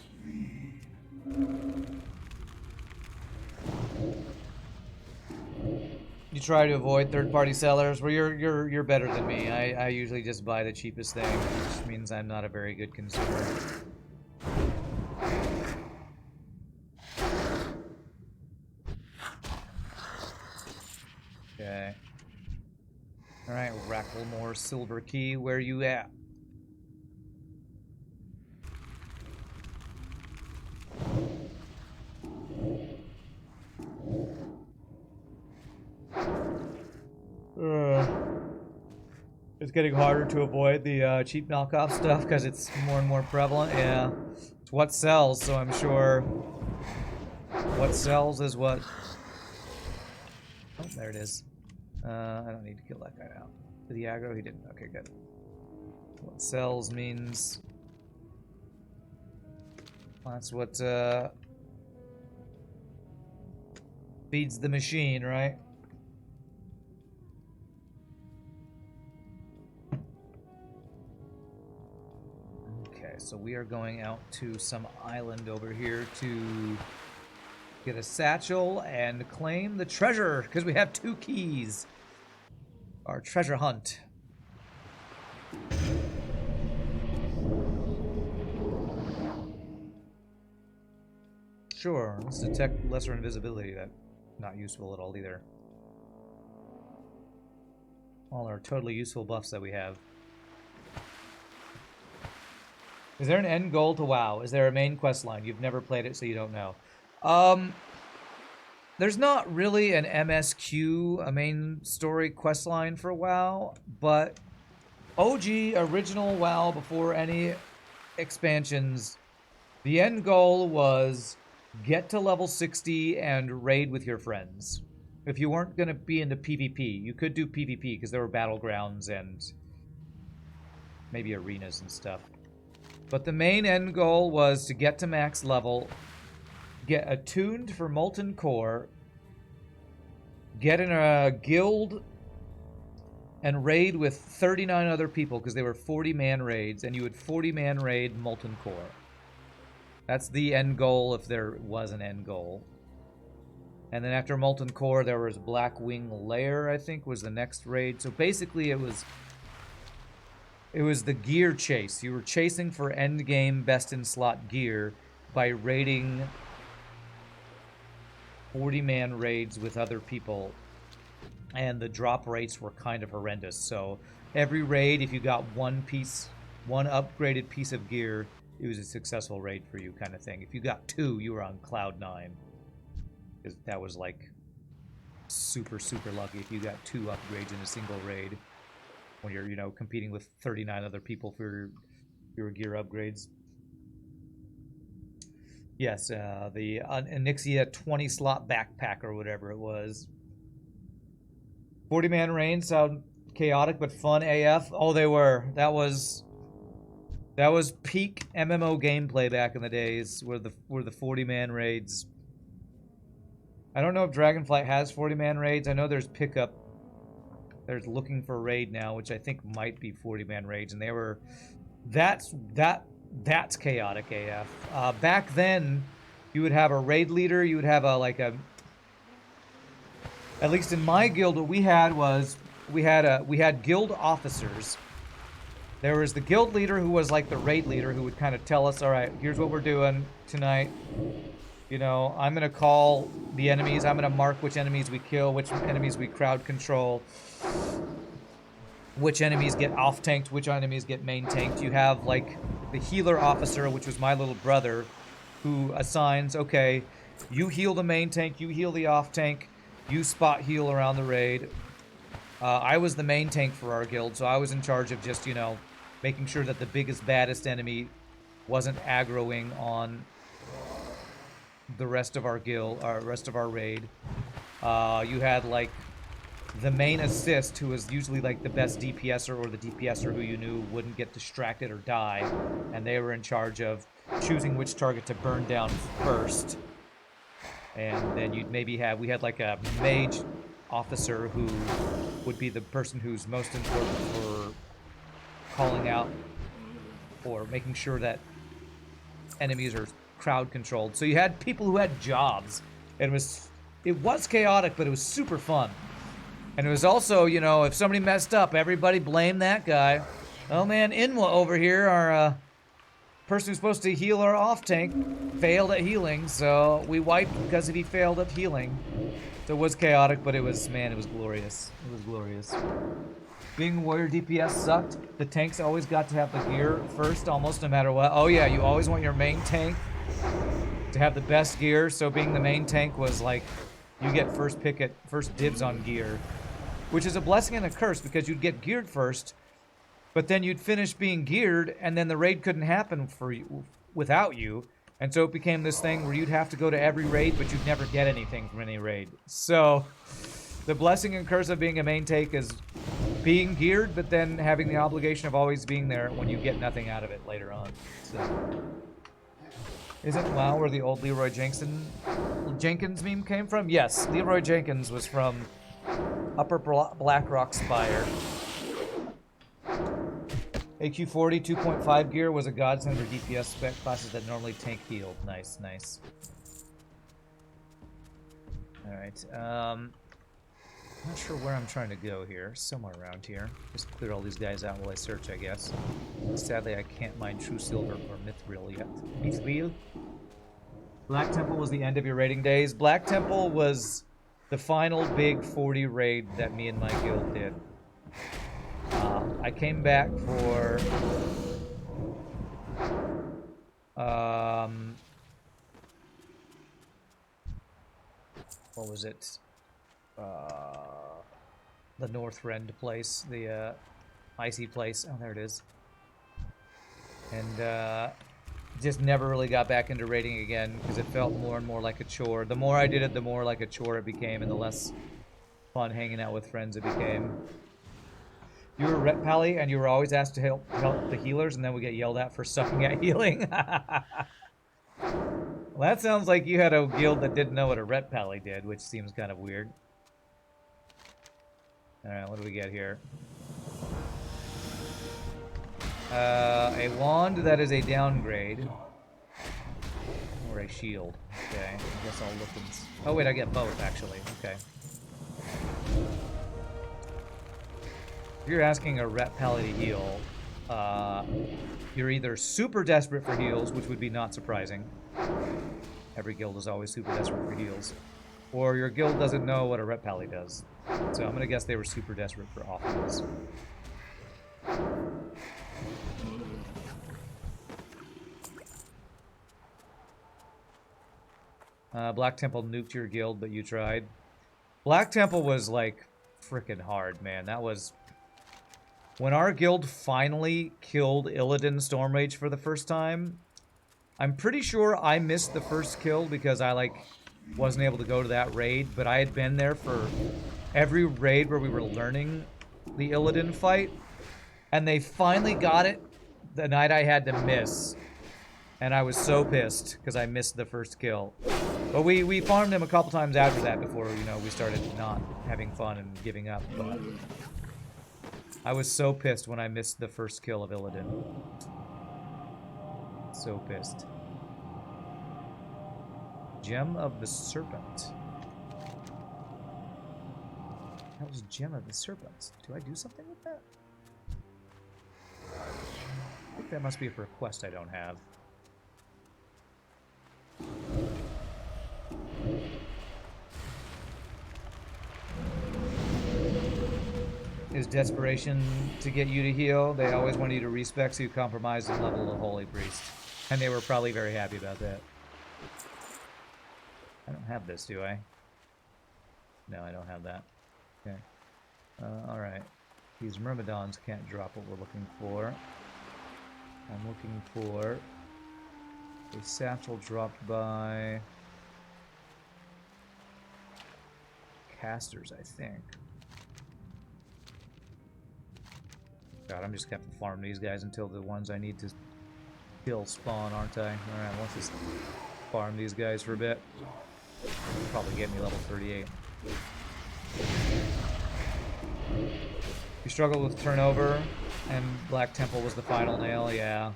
You try to avoid third-party sellers. Well, you're better than me. I usually just buy the cheapest thing, which means I'm not a very good consumer. Okay. All right, Racklemore Silver Key, where you at? It's getting harder to avoid the cheap knockoff stuff because it's more and more prevalent. Yeah, it's what sells, so I'm sure what sells is what... Oh, there it is. I don't need to kill that guy now. Did he aggro? He didn't. Okay, good. What sells means... That's what feeds the machine, right? Okay, so we are going out to some island over here to get a satchel and claim the treasure, because we have 2 keys. Our treasure hunt. Sure, let's detect lesser invisibility. That's not useful at all either. All our totally useful buffs that we have. Is there an end goal to WoW? Is there a main quest line? You've never played it, so you don't know. There's not really an MSQ, a main story quest line for WoW, but OG, original WoW, before any expansions, the end goal was get to level 60 and raid with your friends. If you weren't going to be into PvP, you could do PvP because there were battlegrounds and maybe arenas and stuff. But the main end goal was to get to max level, get attuned for Molten Core, get in a guild, and raid with 39 other people because they were 40-man raids, and you would 40-man raid Molten Core. That's the end goal if there was an end goal. And then after Molten Core, there was Blackwing Lair, I think, was the next raid. So basically, it was the gear chase. You were chasing for endgame best-in-slot gear by raiding 40-man raids with other people. And the drop rates were kind of horrendous. So every raid, if you got one upgraded piece of gear, it was a successful raid for you, kind of thing. If you got 2, you were on cloud 9. Because that was like super, super lucky if you got 2 upgrades in a single raid when you're, you know, competing with 39 other people for your gear upgrades. Yes, the Onyxia 20-slot backpack or whatever it was. 40-man reigns sound chaotic but fun AF. Oh, they were. That was peak MMO gameplay back in the days. Were the 40-man raids. I don't know if Dragonflight has 40-man raids. I know there's pickup. There's looking for raid now, which I think might be 40-man raids, and they were. That's chaotic AF. Back then, you would have a raid leader. You would have at least in my guild, what we had was we had guild officers. There was the guild leader who was like the raid leader who would kind of tell us, all right, here's what we're doing tonight. You know, I'm going to call the enemies. I'm going to mark which enemies we kill, which enemies we crowd control, which enemies get off-tanked, which enemies get main-tanked. You have, like, the healer officer, which was my little brother, who assigns, okay, you heal the main tank, you heal the off-tank, you spot heal around the raid. I was the main tank for our guild, so I was in charge of just, you know, making sure that the biggest, baddest enemy wasn't aggroing on the rest of our guild, or rest of our raid. You had, like, the main assist, who was usually, like, the best DPSer or the DPSer who you knew wouldn't get distracted or die, and they were in charge of choosing which target to burn down first. And then you'd maybe we had, like, a mage officer who would be the person who's most important for calling out or making sure that enemies are crowd controlled. So you had people who had jobs. It was chaotic, but it was super fun. And it was also, you know, if somebody messed up, everybody blamed that guy. Oh man, Inwa over here, our person who's supposed to heal our off tank, failed at healing, so we wiped because he failed at healing. So it was chaotic, but it was, man, it was glorious. It was glorious. Being a warrior DPS sucked. The tanks always got to have the gear first, almost no matter what. Oh yeah, you always want your main tank to have the best gear, so being the main tank was like, you get first dibs on gear. Which is a blessing and a curse, because you'd get geared first, but then you'd finish being geared, and then the raid couldn't happen for you without you. And so it became this thing where you'd have to go to every raid, but you'd never get anything from any raid. So the blessing and curse of being a main tank is being geared, but then having the obligation of always being there when you get nothing out of it later on. So, isn't WoW where the old Leroy Jenkins meme came from? Yes, Leroy Jenkins was from Upper Blackrock Spire. AQ40 2.5 gear was a godsend for DPS spec classes that normally tank healed. Nice, nice. Alright, I'm not sure where I'm trying to go here. Somewhere around here. Just clear all these guys out while I search, I guess. Sadly, I can't mine True Silver or Mithril yet. Mithril? Black Temple was the end of your raiding days. Black Temple was the final big 40 raid that me and my guild did. I came back for what was it? The Northrend place, the icy place. Oh, there it is. And just never really got back into raiding again because it felt more and more like a chore. The more I did it, the more like a chore it became, and the less fun hanging out with friends it became. You were Ret Pally, and you were always asked to help the healers, and then we get yelled at for sucking at healing. Well, that sounds like you had a guild that didn't know what a Ret Pally did, which seems kind of weird. Alright, what do we get here? A wand that is a downgrade. Or or a shield? Okay, I guess I'll look and... Oh wait, I get both, actually. Okay. If you're asking a rep pally to heal, you're either super desperate for heals, which would be not surprising. Every guild is always super desperate for heals. Or your guild doesn't know what a rep pally does. So I'm gonna guess they were super desperate for off heals. Black Temple nuked your guild, but you tried. Black Temple was, like, frickin' hard, man. That was... When our guild finally killed Illidan Stormrage for the first time, I'm pretty sure I missed the first kill because I, like, wasn't able to go to that raid, but I had been there for every raid where we were learning the Illidan fight, and they finally got it the night I had to miss. And I was so pissed because I missed the first kill. But we farmed him a couple times after that before, you know, we started not having fun and giving up. But I was so pissed when I missed the first kill of Illidan. So pissed. Gem of the Serpent. That was Gem of the Serpent. Do I do something with that? I think that must be for a quest I don't have. Is desperation to get you to heal? They always want you to respec, so you compromise and level the Holy Priest. And they were probably very happy about that. I don't have this, do I? No, I don't have that. Okay. Alright. These Myrmidons can't drop what we're looking for. I'm looking for a satchel dropped by casters, I think. God, I'm just gonna have to farm these guys until the ones I need to kill spawn, aren't I? Alright, let's just farm these guys for a bit. Probably get me level 38. You struggled with turnover, and Black Temple was the final nail, yeah.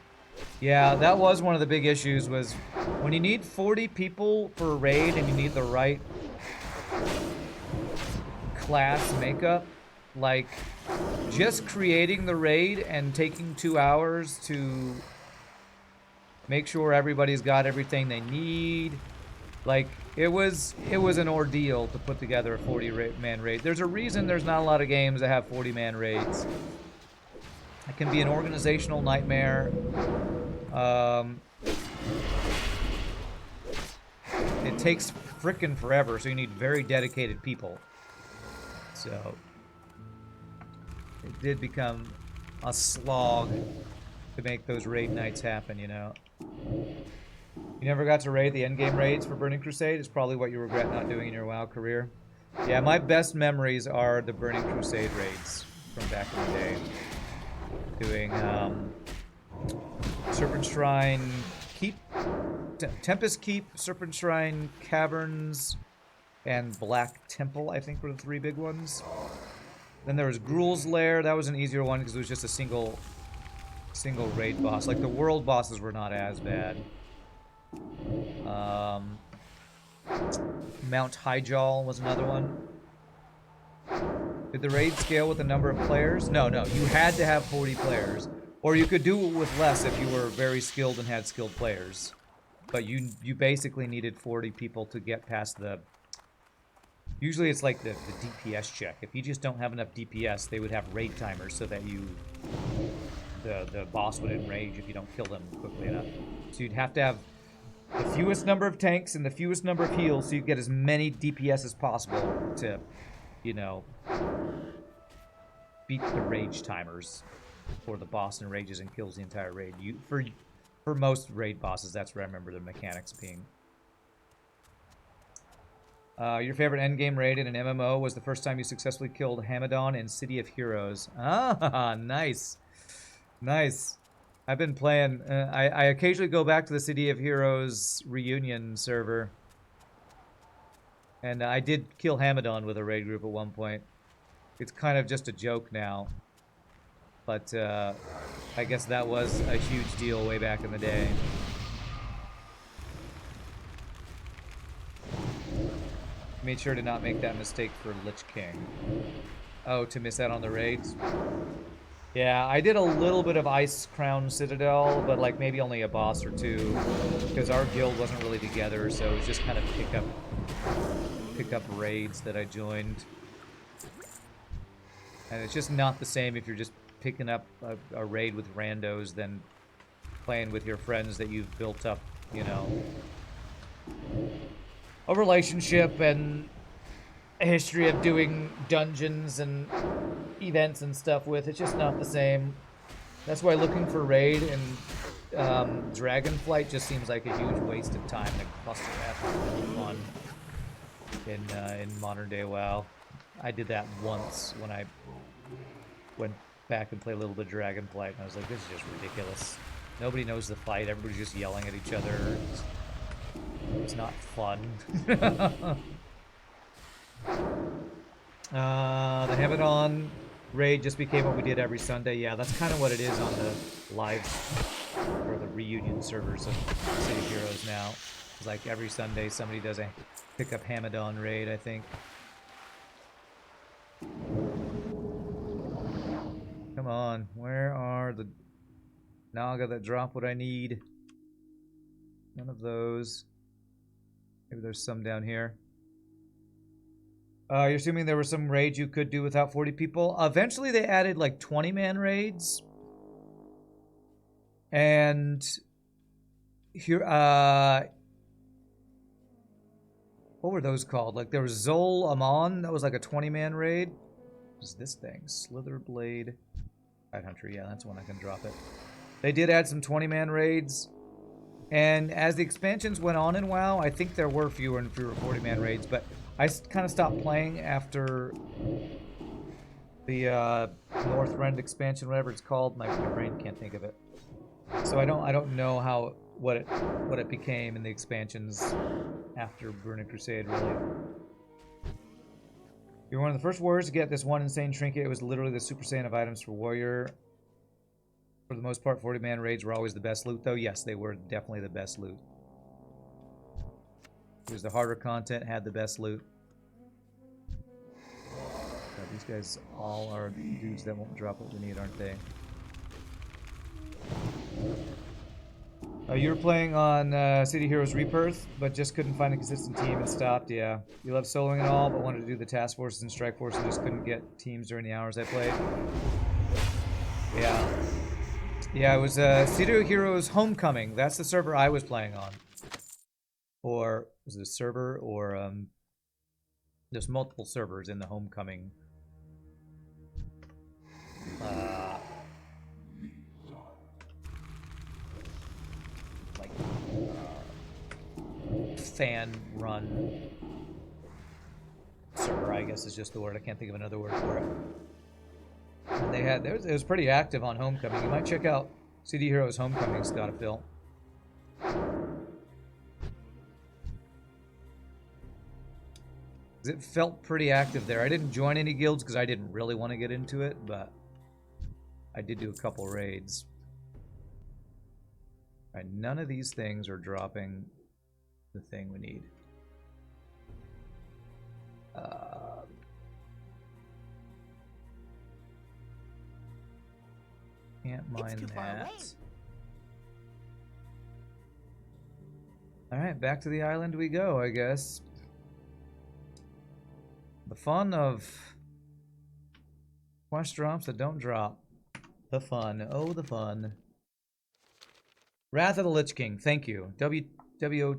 Yeah, that was one of the big issues, was when you need 40 people for a raid and you need the right class makeup, like, just creating the raid and taking 2 hours to make sure everybody's got everything they need. Like, it was an ordeal to put together a 40-man raid. There's a reason there's not a lot of games that have 40-man raids. It can be an organizational nightmare. It takes frickin' forever, so you need very dedicated people. So it did become a slog to make those raid nights happen, you know. You never got to raid the endgame raids for Burning Crusade? It's probably what you regret not doing in your WoW career. Yeah, my best memories are the Burning Crusade raids from back in the day. Doing Serpent Shrine Keep, Tempest Keep, Serpent Shrine Caverns, and Black Temple, I think were the 3 big ones. Then there was Gruul's Lair. That was an easier one because it was just a single raid boss. Like, the world bosses were not as bad. Mount Highjaw was another one. Did the raid scale with the number of players? No, you had to have 40 players. Or you could do it with less if you were very skilled and had skilled players. But you basically needed 40 people to get past the... Usually it's like the DPS check. If you just don't have enough DPS, they would have raid timers so that the boss would enrage if you don't kill them quickly enough. So you'd have to have the fewest number of tanks and the fewest number of heals so you get as many DPS as possible to, you know, beat the rage timers before the boss enrages and kills the entire raid. For most raid bosses, that's where I remember the mechanics being. Your favorite endgame raid in an MMO was the first time you successfully killed Hamadon in City of Heroes. Ah, nice. Nice. I've been playing... I occasionally go back to the City of Heroes reunion server. And I did kill Hamadon with a raid group at one point. It's kind of just a joke now. But I guess that was a huge deal way back in the day. Made sure to not make that mistake for Lich King. Oh, to miss out on the raids? Yeah, I did a little bit of Ice Crown Citadel, but like maybe only a boss or two, because our guild wasn't really together, so it was just kind of pick up raids that I joined. And it's just not the same if you're just picking up a raid with randos than playing with your friends that you've built up, you know, a relationship and a history of doing dungeons and events and stuff with. It's just not the same. That's why looking for raid and Dragonflight just seems like a huge waste of time and a cluster F fun in modern day WoW. I did that once when I went back and played a little bit of Dragonflight, and I was like, this is just ridiculous. Nobody knows the fight. Everybody's just yelling at each other. It's not fun. The Hamidon raid just became what we did every Sunday. Yeah, that's kind of what it is on the live or the reunion servers of City of Heroes now. It's like every Sunday somebody does a pick up Hamidon raid, I think. Come on, where are the Naga that drop what I need? None of those. Maybe there's some down here. You're assuming there were some raids you could do without 40 people? Eventually they added like 20-man raids. And here, what were those called? Like there was Zol Amon, that was like a 20-man raid. What is this thing? Slitherblade. Hunter, yeah, that's one I can drop it. They did add some 20-man raids. And as the expansions went on in WoW, I think there were fewer and fewer 40-man raids, but I kind of stopped playing after the Northrend expansion, whatever it's called. My brain can't think of it. So I don't know what it became in the expansions after Burning Crusade, really. You're one of the first warriors to get this one insane trinket. It was literally the Super Saiyan of items for warrior. For the most part, 40-man raids were always the best loot, though. Yes, they were definitely the best loot. It was the harder content, had the best loot. God, these guys all are dudes that won't drop what we need, aren't they? You were playing on City Heroes Rebirth, but just couldn't find a consistent team and stopped. Yeah, you love soloing and all, but wanted to do the task forces and strike forces and just couldn't get teams during the hours I played. Yeah. Yeah, it was City Heroes Homecoming. That's the server I was playing on. Or, was it a server? Or, there's multiple servers in the Homecoming. Fan-run server, I guess is just the word. I can't think of another word for it. And they had, it was pretty active on Homecoming. You might check out CD Heroes Homecoming, Scott and Phil. It felt pretty active there. I didn't join any guilds because I didn't really want to get into it, but I did do a couple raids. Alright, none of these things are dropping the thing we need. Can't mine that. Alright, back to the island we go, I guess. The fun of quest drops that don't drop. The fun. Oh, the fun. Wrath of the Lich King. Thank you. W-O-T-L-K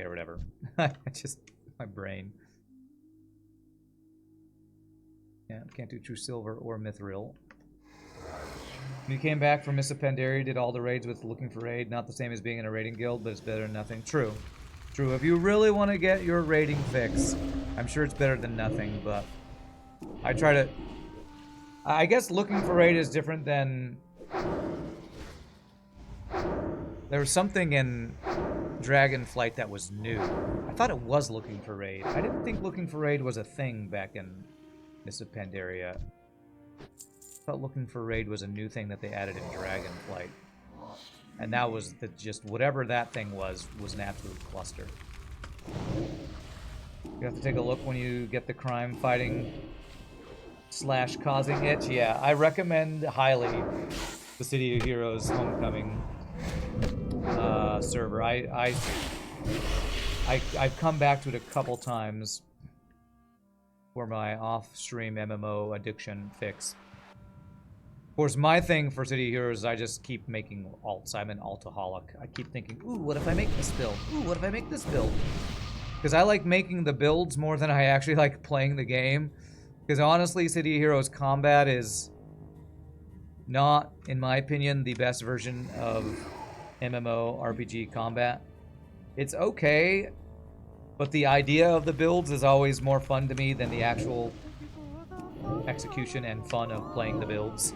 or whatever. Just my brain. Yeah, can't do True Silver or Mithril. When you came back from Miss Pandaria, did all the raids with looking for raid. Not the same as being in a raiding guild, but it's better than nothing. True. True. If you really want to get your raiding fix, I'm sure it's better than nothing, but I try to... I guess looking for raid is different than... There was something in Dragonflight that was new. I thought it was looking for raid. I didn't think looking for raid was a thing back in Miss Pandaria. I thought looking for raid was a new thing that they added in Dragonflight. And that was just whatever that thing was an absolute cluster. You have to take a look when you get the crime fighting / causing itch. Yeah, I recommend highly the City of Heroes Homecoming server. I've come back to it a couple times for my off-stream MMO addiction fix. Of course, my thing for City of Heroes is I just keep making alts. I'm an altaholic. I keep thinking, ooh, what if I make this build? Ooh, what if I make this build? Because I like making the builds more than I actually like playing the game. Because honestly, City of Heroes combat is not, in my opinion, the best version of MMO RPG combat. It's okay, but the idea of the builds is always more fun to me than the actual execution and fun of playing the builds.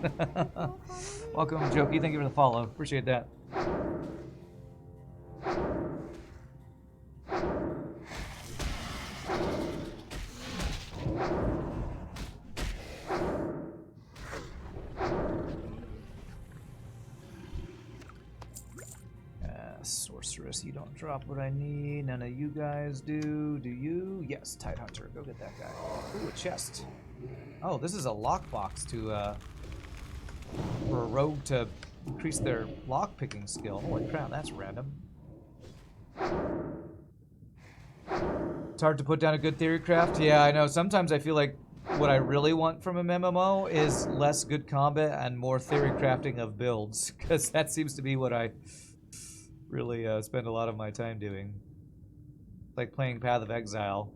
Welcome, Jokey. Thank you for the follow. Appreciate that. Sorceress, you don't drop what I need. None of you guys do. Do you? Yes, Tide Hunter. Go get that guy. Ooh, a chest. Oh, this is a lockbox to, for a rogue to increase their lockpicking skill. Holy crap, that's random. It's hard to put down a good theory craft. Yeah, I know. Sometimes I feel like what I really want from a MMO is less good combat and more theory crafting of builds, because that seems to be what I really spend a lot of my time doing. Like playing Path of Exile.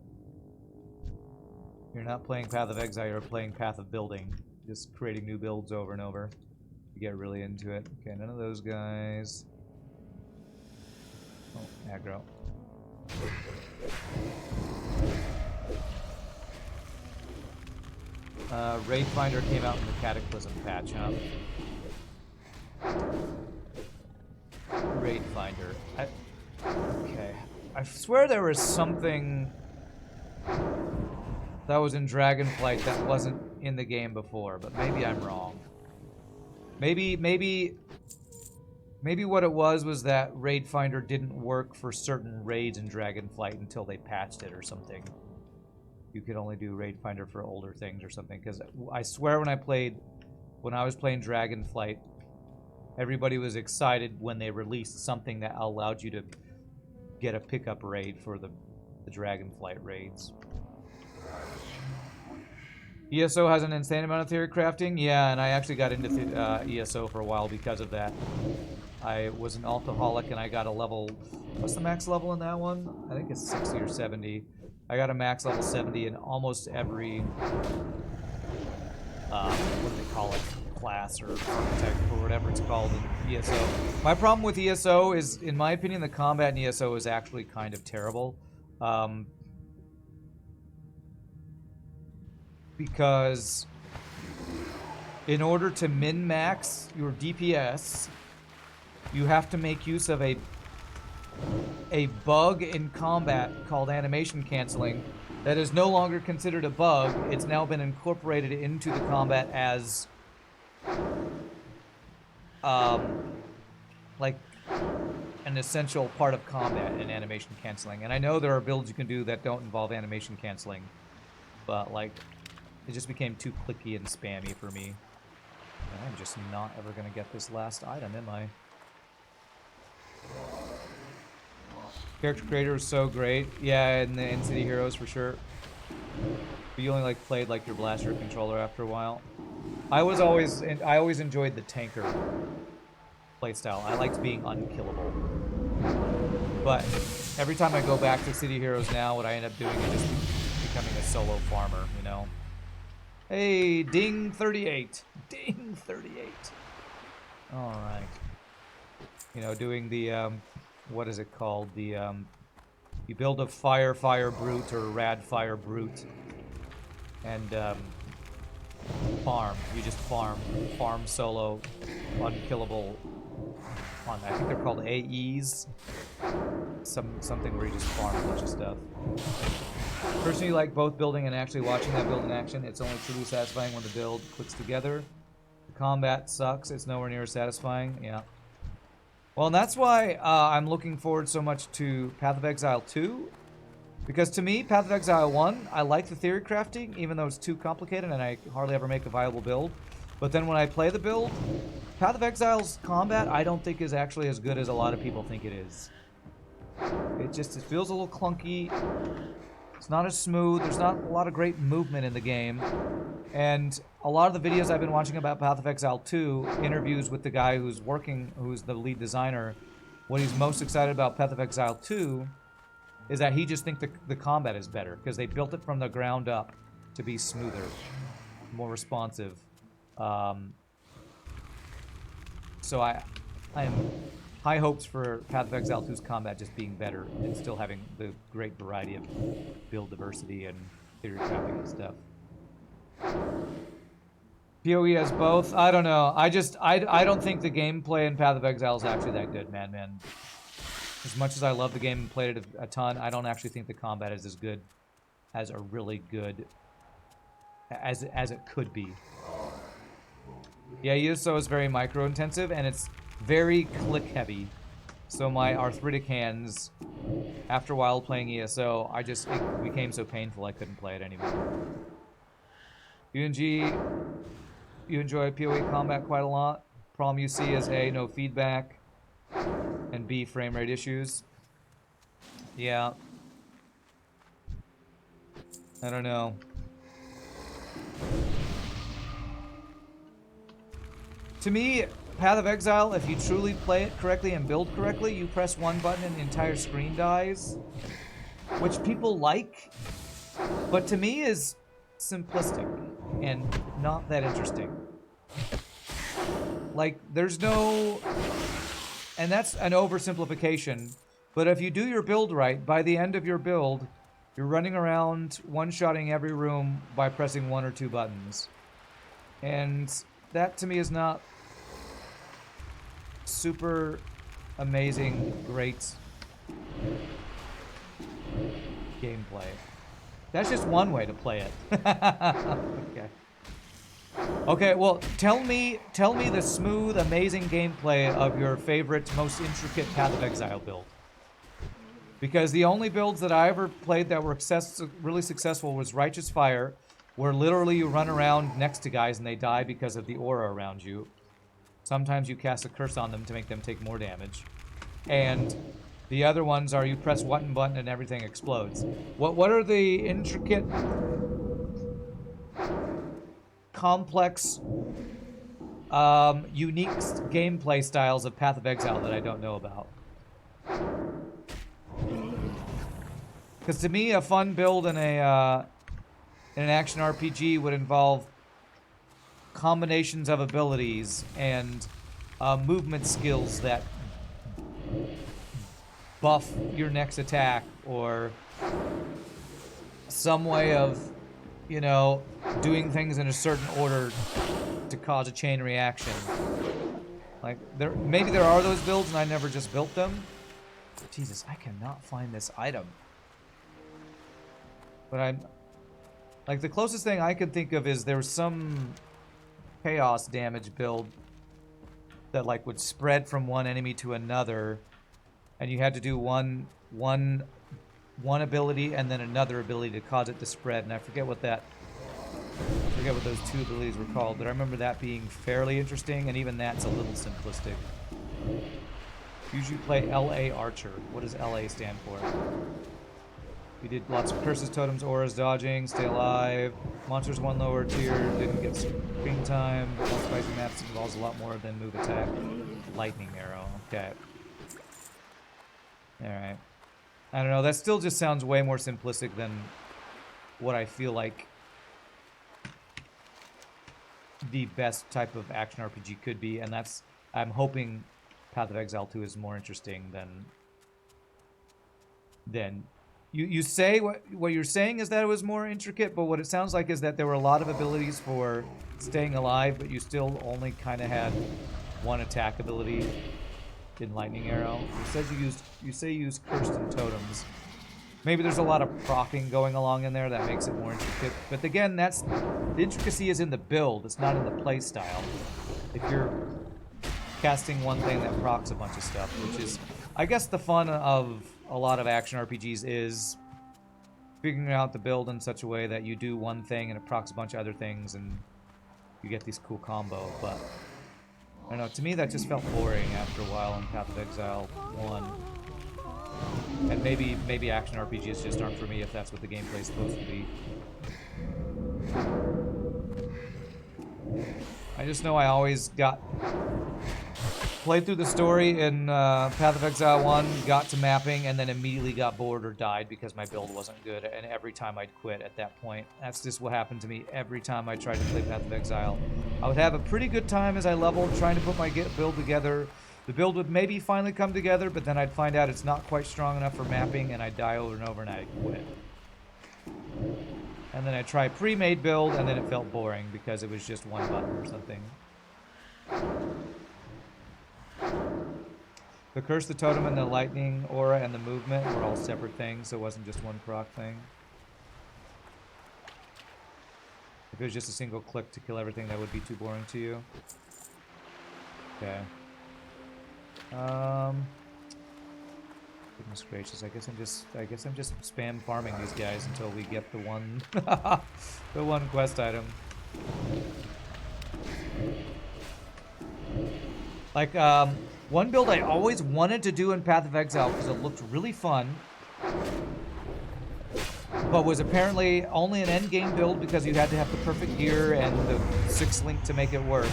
You're not playing Path of Exile, you're playing Path of Building. Just creating new builds over and over. You get really into it. Okay, none of those guys. Oh, aggro. Raid Finder came out in the Cataclysm patch, huh? Raid Finder. Okay. I swear there was something that was in Dragonflight that wasn't in the game before, but maybe I'm wrong. Maybe what it was that Raid Finder didn't work for certain raids in Dragonflight until they patched it or something. You could only do Raid Finder for older things or something, because I swear when I was playing Dragonflight, everybody was excited when they released something that allowed you to get a pickup raid for the Dragonflight raids. ESO has an insane amount of theory crafting. Yeah, and I actually got into ESO for a while because of that. I was an altaholic and I got a level... What's the max level in that one? I think it's 60 or 70. I got a max level 70 in almost every... what do they call it? Class or architect or whatever it's called in ESO. My problem with ESO is, in my opinion, the combat in ESO is actually kind of terrible. Because in order to min-max your DPS, you have to make use of a bug in combat called animation canceling that is no longer considered a bug. It's now been incorporated into the combat as like an essential part of combat in animation canceling. And I know there are builds you can do that don't involve animation canceling, but like it just became too clicky and spammy for me. And I'm just not ever gonna get this last item, am I? Character creator is so great. Yeah, in City Heroes for sure. But you only like played like your blaster controller after a while. I always enjoyed the tanker playstyle. I liked being unkillable. But every time I go back to City Heroes now, what I end up doing is just becoming a solo farmer, you know? Hey, ding 38. Ding 38. Alright. You know, doing the, what is it called? The, you build a fire brute or rad fire brute. And, farm. You just farm. Farm solo. Unkillable. I think they're called AEs. Something where you just farm a bunch of stuff. Personally, like both building and actually watching that build in action. It's only truly satisfying when the build clicks together. The combat sucks. It's nowhere near satisfying. Yeah. Well, and that's why I'm looking forward so much to Path of Exile 2. Because to me, Path of Exile 1, I like the theory crafting, even though it's too complicated and I hardly ever make a viable build. But then when I play the build, Path of Exile's combat I don't think is actually as good as a lot of people think it is. It feels a little clunky. It's not as smooth. There's not a lot of great movement in the game. And a lot of the videos I've been watching about Path of Exile 2, interviews with the guy who's the lead designer, what he's most excited about Path of Exile 2 is that he just thinks the combat is better because they built it from the ground up to be smoother, more responsive. So I am high hopes for Path of Exile 2's combat just being better and still having the great variety of build diversity and theory crafting and stuff. PoE has both. I don't know. I don't think the gameplay in Path of Exile is actually that good, man. As much as I love the game and played it a ton, I don't actually think the combat is as good as a really good as it could be. Yeah, ESO is very micro intensive and it's very click heavy. So my arthritic hands, after a while playing ESO, it became so painful I couldn't play it anymore. UNG, you enjoy PoE combat quite a lot. Problem you see is A, no feedback, and B, frame rate issues. Yeah. I don't know. To me, Path of Exile, if you truly play it correctly and build correctly, you press one button and the entire screen dies. Which people like, but to me is simplistic and not that interesting. Like, there's no... And that's an oversimplification, but if you do your build right, by the end of your build, you're running around one-shotting every room by pressing one or two buttons. And that, to me, is not super amazing, great gameplay. That's just one way to play it. Okay. Okay, well, tell me the smooth, amazing gameplay of your favorite, most intricate Path of Exile build. Because the only builds that I ever played that were really successful was Righteous Fire, where literally you run around next to guys and they die because of the aura around you. Sometimes you cast a curse on them to make them take more damage. And the other ones are you press one button and everything explodes. What are the intricate, complex, unique gameplay styles of Path of Exile that I don't know about? Because to me, a fun build in an action RPG would involve combinations of abilities and movement skills that buff your next attack, or some way of, you know, doing things in a certain order to cause a chain reaction. Like, maybe there are those builds and I never just built them. Jesus, I cannot find this item. But I'm... Like, the closest thing I could think of is there was some chaos damage build that, like, would spread from one enemy to another, and you had to do one ability and then another ability to cause it to spread, and I forget what those two abilities were called, but I remember that being fairly interesting, and even that's a little simplistic. Usually play LA Archer. What does LA stand for? We did lots of curses, totems, auras, dodging, stay alive. Monsters one lower tier, didn't get screen time, but one spicy maps involves a lot more than move attack. Lightning arrow, okay. Alright. I don't know, that still just sounds way more simplistic than what I feel like the best type of action RPG could be, and that's, I'm hoping Path of Exile 2 is more interesting than you say what you're saying is that it was more intricate, but what it sounds like is that there were a lot of abilities for staying alive, but you still only kind of had one attack ability in Lightning Arrow. It says you use cursed and totems. Maybe there's a lot of proccing going along in there that makes it more intricate. But again, the intricacy is in the build, it's not in the play style. If you're casting one thing that procs a bunch of stuff, which is, I guess, the fun of a lot of action RPGs is figuring out the build in such a way that you do one thing and it procs a bunch of other things and you get these cool combo. But I don't know, to me that just felt boring after a while in Path of Exile 1. And maybe action RPGs just aren't for me if that's what the gameplay is supposed to be. I just know I always played through the story in Path of Exile 1, got to mapping, and then immediately got bored or died because my build wasn't good, and every time I'd quit at that point. That's just what happened to me every time I tried to play Path of Exile. I would have a pretty good time as I leveled, trying to put my build together. The build would maybe finally come together, but then I'd find out it's not quite strong enough for mapping, and I'd die over and over, and I'd quit. And then I'd try pre-made build, and then it felt boring because it was just one button or something. The Curse, the Totem, and the Lightning Aura and the Movement were all separate things, so it wasn't just one proc thing. If it was just a single click to kill everything, that would be too boring to you. Okay. Goodness gracious, I guess I'm just spam farming these guys until we get the one the one quest item. Like, one build I always wanted to do in Path of Exile because it looked really fun, but was apparently only an endgame build because you had to have the perfect gear and the 6 link to make it work,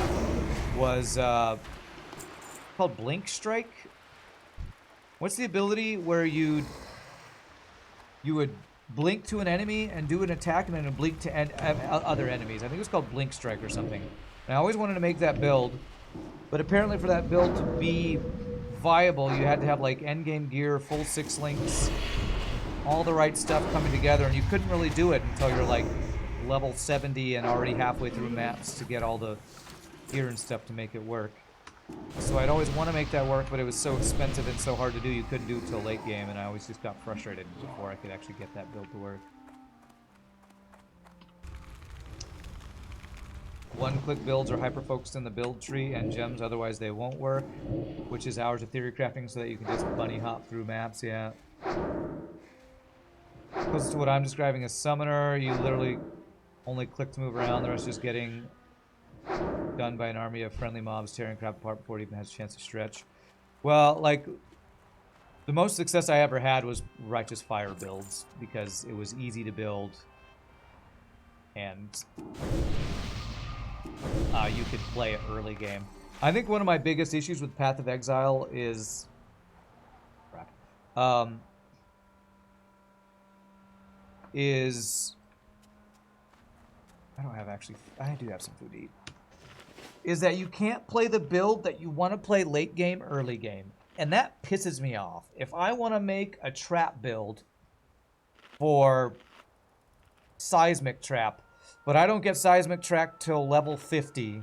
was called Blink Strike. What's the ability where you would blink to an enemy and do an attack and then a blink to other enemies? I think it was called Blink Strike or something. And I always wanted to make that build, but apparently for that build to be viable, you had to have like endgame gear, full 6 links, all the right stuff coming together, and you couldn't really do it until you're like level 70 and already halfway through maps to get all the gear and stuff to make it work. So I'd always want to make that work, but it was so expensive and so hard to do, you couldn't do it till late game, and I always just got frustrated before I could actually get that build to work. One-click builds are hyper-focused in the build tree and gems, otherwise they won't work, which is hours of theory crafting so that you can just bunny hop through maps, yeah. Closest to what I'm describing as Summoner, you literally only click to move around, the rest just getting done by an army of friendly mobs tearing crap apart before it even has a chance to stretch. Well, like, the most success I ever had was Righteous Fire builds, because it was easy to build, and you could play it early game. I think one of my biggest issues with Path of Exile is... crap. I do have some food to eat. Is that you can't play the build that you want to play late game, early game. And that pisses me off. If I want to make a trap build for Seismic Trap, but I don't get Seismic Trap till level 50,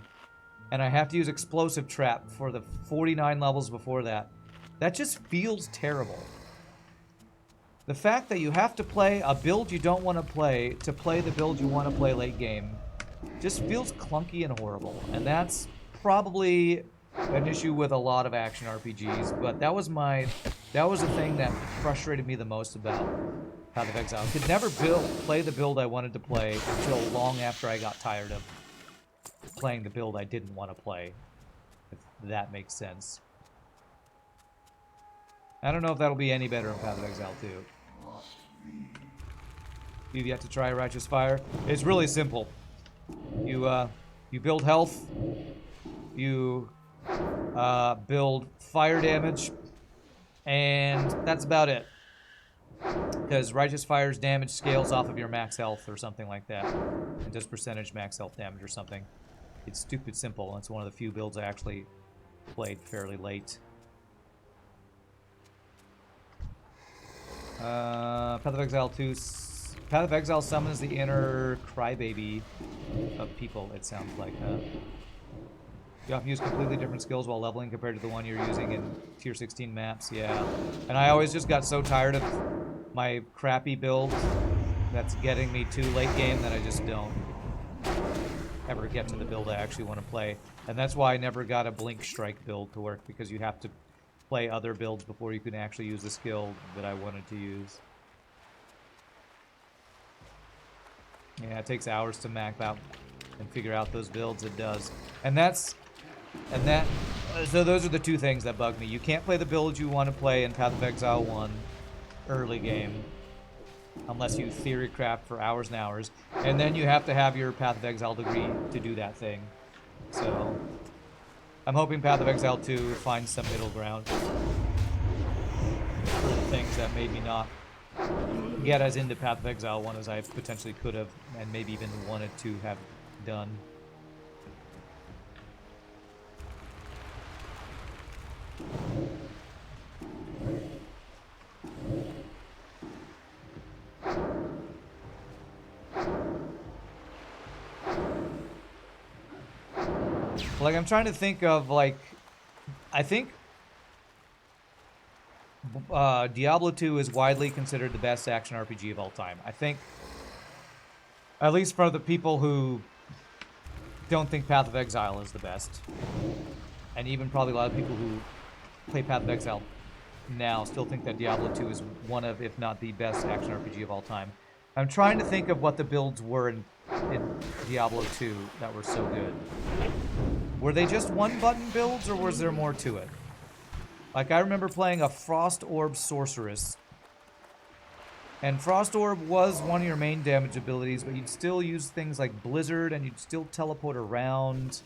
and I have to use Explosive Trap for the 49 levels before that, that just feels terrible. The fact that you have to play a build you don't want to play the build you want to play late game just feels clunky and horrible. And that's probably an issue with a lot of action RPGs, but that was the thing that frustrated me the most about Path of Exile. I could never play the build I wanted to play until long after I got tired of playing the build I didn't want to play, if that makes sense. I don't know if that'll be any better in Path of Exile 2. You've yet to try Righteous Fire? It's really simple. You build health, you build fire damage, and that's about it. Because Righteous Fire's damage scales off of your max health or something like that. It does percentage max health damage or something. It's stupid simple, and it's one of the few builds I actually played fairly late. Path of Exile 2. Path of Exile summons the inner crybaby of people, it sounds like, huh? You often use completely different skills while leveling compared to the one you're using in tier 16 maps, yeah. And I always just got so tired of my crappy build that's getting me too late game that I just don't ever get to the build I actually want to play. And that's why I never got a Blink Strike build to work, because you have to play other builds before you can actually use the skill that I wanted to use. Yeah, it takes hours to map out and figure out those builds. It does. So those are the two things that bug me. You can't play the build you want to play in Path of Exile 1 early game unless you theory craft for hours and hours. And then you have to have your Path of Exile degree to do that thing. So I'm hoping Path of Exile 2 finds some middle ground for the things that made me not get as into Path of Exile 1 as I potentially could have and maybe even wanted to have done. Like, I'm trying to think of, like, I think Diablo 2 is widely considered the best action RPG of all time. I think, at least for the people who don't think Path of Exile is the best, and even probably a lot of people who play Path of Exile now still think that Diablo 2 is one of, if not the best action RPG of all time. I'm trying to think of what the builds were in Diablo 2 that were so good. Were they just one-button builds, or was there more to it? Like, I remember playing a Frost Orb Sorceress, and Frost Orb was one of your main damage abilities, but you'd still use things like Blizzard, and you'd still teleport around.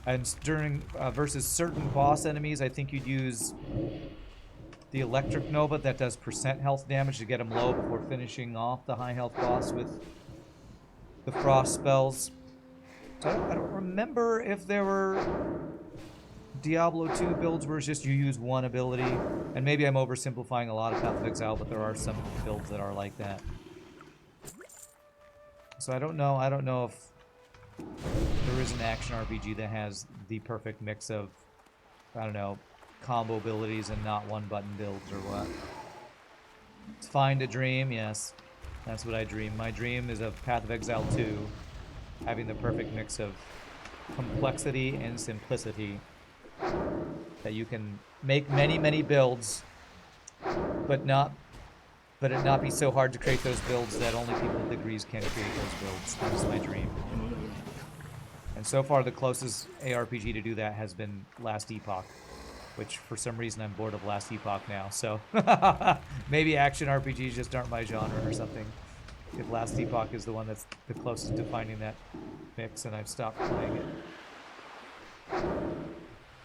And during versus certain boss enemies, I think you'd use the Electric Nova that does % health damage to get them low before finishing off the high health boss with the Frost spells. So I don't remember if there were Diablo 2 builds where it's just you use one ability. And maybe I'm oversimplifying a lot of Path of Exile, but there are some builds that are like that. So I don't know. I don't know if there is an action RPG that has the perfect mix of, I don't know, combo abilities and not one-button builds or what. It's fine to dream, yes. That's what I dream. My dream is of Path of Exile 2 having the perfect mix of complexity and simplicity. That you can make many, many builds, but it not be so hard to create those builds that only people with degrees can create those builds. That's my dream. And so far, the closest ARPG to do that has been Last Epoch, which for some reason I'm bored of Last Epoch now. So maybe action RPGs just aren't my genre or something. If Last Epoch is the one that's the closest to finding that mix, and I've stopped playing it.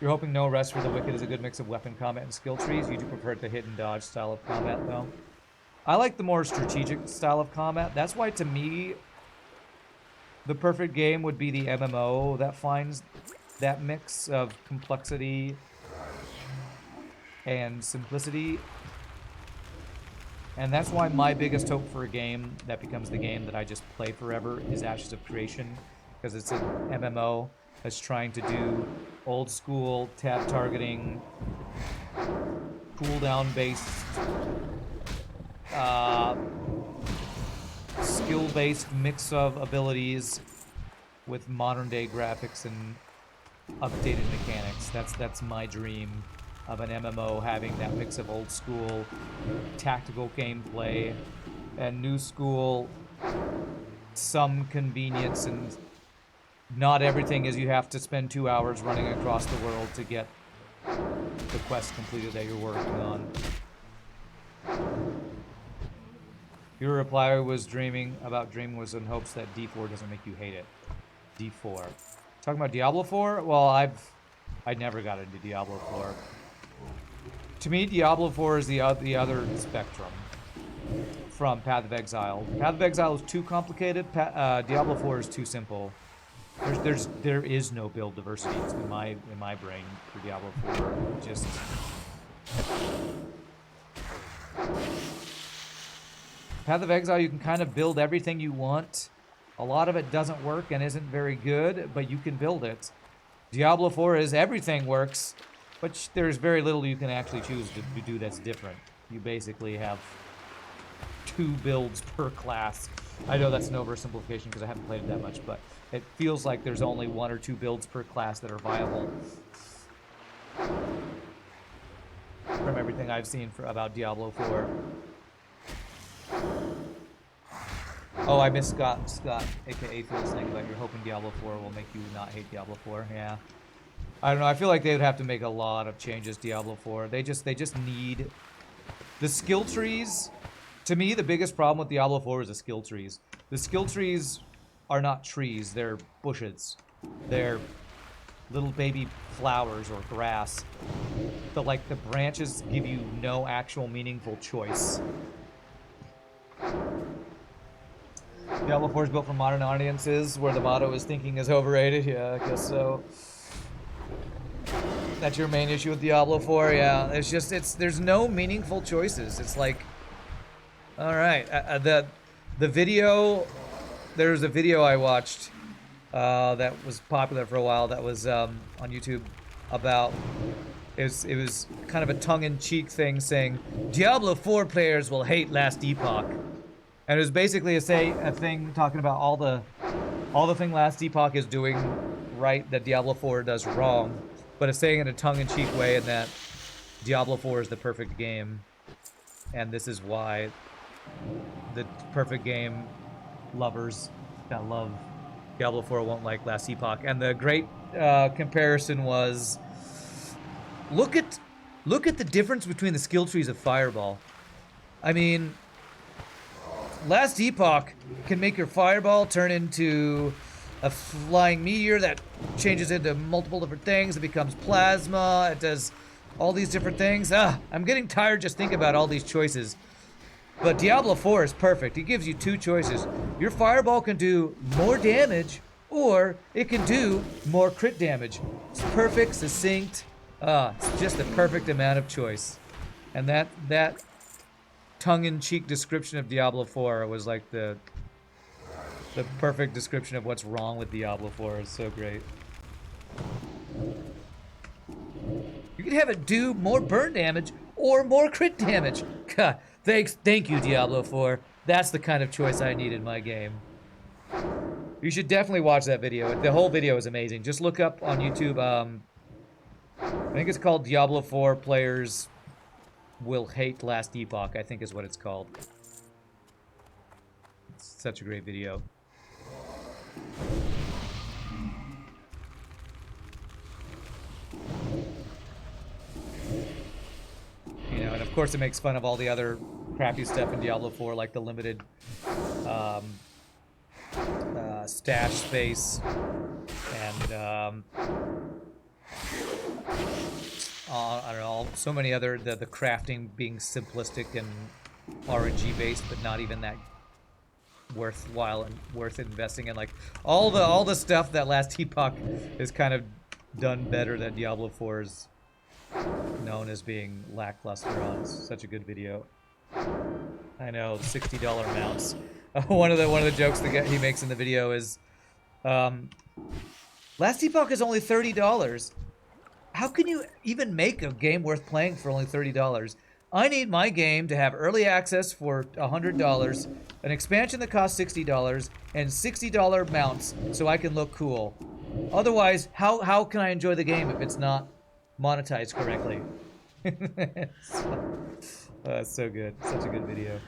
You're hoping No Rest for the Wicked is a good mix of weapon combat and skill trees. You do prefer the hit and dodge style of combat, though. I like the more strategic style of combat. That's why, to me, the perfect game would be the MMO that finds that mix of complexity and simplicity. And that's why my biggest hope for a game that becomes the game that I just play forever is Ashes of Creation, because it's an MMO that's trying to do old school tab targeting, cooldown based, skill based mix of abilities with modern day graphics and updated mechanics. That's my dream of an MMO, having that mix of old school tactical gameplay and new school, some convenience, and not everything is you have to spend 2 hours running across the world to get the quest completed that you're working on. Your reply was dreaming was in hopes that D4 doesn't make you hate it. D4. Talking about Diablo 4? Well, I never got into Diablo 4. To me, Diablo 4 is the other spectrum from Path of Exile. Path of Exile is too complicated. Diablo 4 is too simple. There is no build diversity in my brain for Diablo 4. Just Path of Exile, you can kind of build everything you want. A lot of it doesn't work and isn't very good, but you can build it. Diablo 4 is everything works, but there's very little you can actually choose to do that's different. You basically have 2 builds per class. I know that's an oversimplification because I haven't played it that much, but it feels like there's only 1 or 2 builds per class that are viable from everything I've seen about Diablo 4. Oh, I missed Scott, aka Phil, saying about you're hoping Diablo 4 will make you not hate Diablo 4. Yeah. I don't know. I feel like they would have to make a lot of changes. Diablo 4. They just need the skill trees. To me, the biggest problem with Diablo 4 is the skill trees. The skill trees are not trees. They're bushes. They're little baby flowers or grass. But like the branches give you no actual meaningful choice. Diablo 4 is built for modern audiences, where the motto is thinking is overrated. Yeah, I guess so. That's your main issue with Diablo 4. Yeah, it's just there's no meaningful choices. It's like, all right, the video. There's a video I watched that was popular for a while. That was on YouTube about. It was kind of a tongue-in-cheek thing saying Diablo 4 players will hate Last Epoch. And it was basically a thing talking about all the thing Last Epoch is doing right that Diablo 4 does wrong, but it's saying in a tongue-in-cheek way in that Diablo 4 is the perfect game, and this is why the perfect game lovers that love Diablo 4 won't like Last Epoch. And the great comparison was look at the difference between the skill trees of Fireball. I mean, Last Epoch can make your fireball turn into a flying meteor that changes into multiple different things. It becomes plasma. It does all these different things. I'm getting tired just thinking about all these choices. But Diablo 4 is perfect. It gives you two choices. Your fireball can do more damage, or it can do more crit damage. It's perfect, succinct. It's just the perfect amount of choice. And that tongue-in-cheek description of Diablo 4 was like the perfect description of what's wrong with Diablo 4. It's so great. You can have it do more burn damage or more crit damage. God, thank you, Diablo 4. That's the kind of choice I need in my game. You should definitely watch that video. The whole video is amazing. Just look up on YouTube. I think it's called Diablo 4 Players Will Hate Last Epoch, I think is what it's called. It's such a great video. You know, and of course it makes fun of all the other crappy stuff in Diablo 4, like the limited stash space and I don't know, so many other, the crafting being simplistic and RNG based, but not even that worthwhile and worth investing in. Like all the stuff that Last Epoch is kind of done better than Diablo 4 is known as being lackluster on. It's such a good video. I know, $60 mounts. One of the jokes that he makes in the video is, Last Epoch is only $30. How can you even make a game worth playing for only $30? I need my game to have early access for $100, an expansion that costs $60, and $60 mounts so I can look cool. Otherwise, how can I enjoy the game if it's not monetized correctly? It's so good. Such a good video.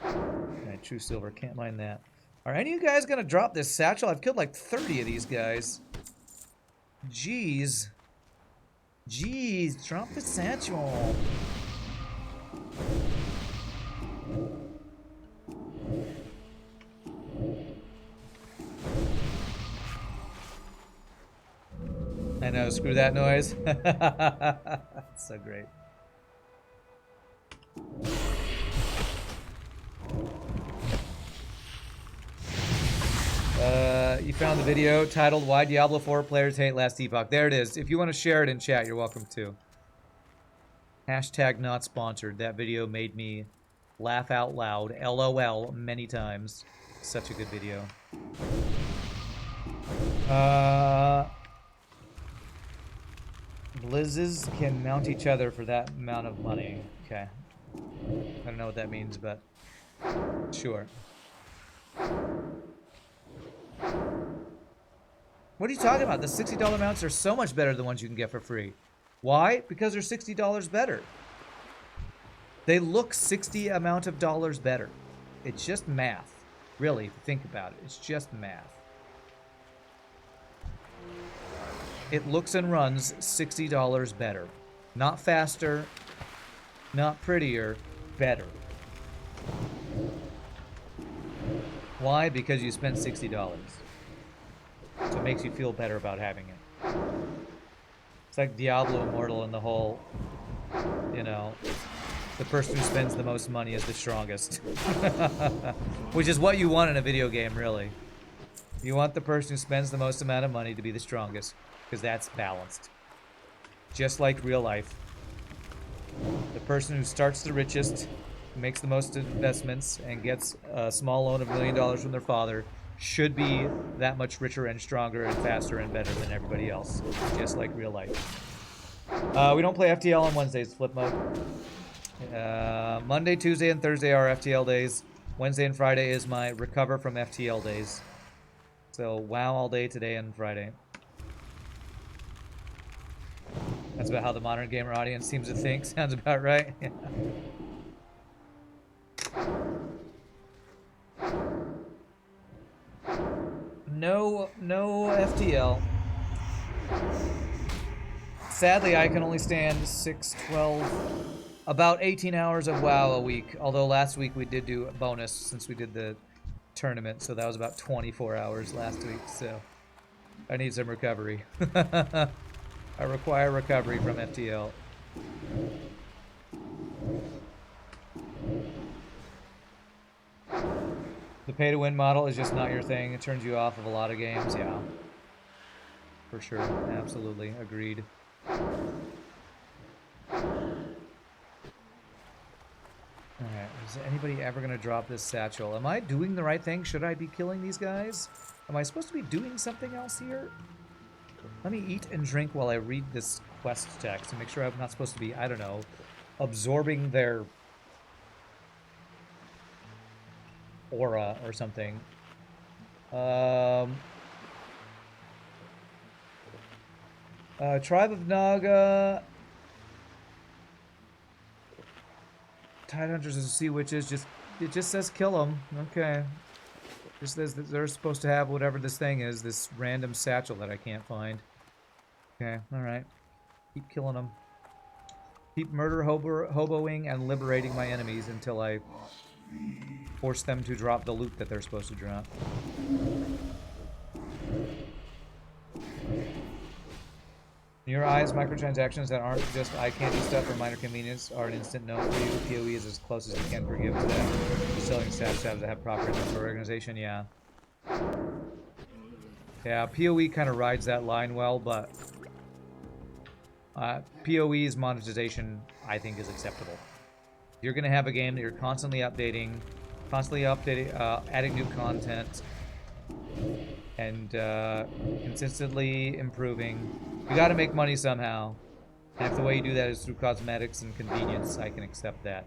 Alright, True Silver. Can't mind that. Are any of you guys gonna drop this satchel? I've killed like 30 of these guys. Jeez. Jeez, drop the satchel. I know, screw that noise. That's so great. You found the video titled Why Diablo 4 Players Hate Last Epoch. There it is. If you want to share it in chat, you're welcome to. Hashtag not sponsored. That video made me laugh out loud, LOL, many times. Such a good video. Blizzes can mount each other for that amount of money. Okay. I don't know what that means, but sure. What are you talking about? The $60 mounts are so much better than the ones you can get for free. Why? Because they're $60 better. They look 60 amount of dollars better. It's just math. Really, if you think about it, it's just math. It looks and runs $60 better. Not faster, not prettier, better. Why? Because you spent $60. So it makes you feel better about having it. It's like Diablo Immortal and the whole, you know, the person who spends the most money is the strongest. Which is what you want in a video game, really. You want the person who spends the most amount of money to be the strongest, because that's balanced. Just like real life. The person who starts the richest, makes the most investments, and gets a small loan of $1 million from their father should be that much richer and stronger and faster and better than everybody else. Just like real life. We don't play FTL on Wednesdays, flip mode. Monday, Tuesday, and Thursday are FTL days. Wednesday and Friday is my recover from FTL days. So WoW all day today and Friday. That's about how the modern gamer audience seems to think. Sounds about right. Yeah. No FTL. Sadly, I can only stand 6, 12, about 18 hours of WoW a week. Although last week we did do a bonus since we did the tournament, so that was about 24 hours last week. So I need some recovery. I require recovery from FTL. The pay-to-win model is just not your thing. It turns you off of a lot of games. Yeah. For sure. Absolutely. Agreed. Alright. Is anybody ever going to drop this satchel? Am I doing the right thing? Should I be killing these guys? Am I supposed to be doing something else here? Let me eat and drink while I read this quest text and make sure I'm not supposed to be, I don't know, absorbing their aura or something. Tribe of Naga. Tide Hunters and Sea Witches. It just says kill them. Okay. Just says that they're supposed to have whatever this thing is, this random satchel that I can't find. Okay, alright. Keep killing them. Keep hoboing and liberating my enemies until I force them to drop the loot that they're supposed to drop. In your eyes, microtransactions that aren't just eye candy stuff or minor convenience are an instant no for you. PoE is as close as you can forgive to that. Selling stats have to have proper inventory organization, yeah. Yeah, PoE kind of rides that line well, but PoE's monetization, I think, is acceptable. You're going to have a game that you're constantly updating, adding new content, and consistently improving. You got to make money somehow, and if the way you do that is through cosmetics and convenience, I can accept that.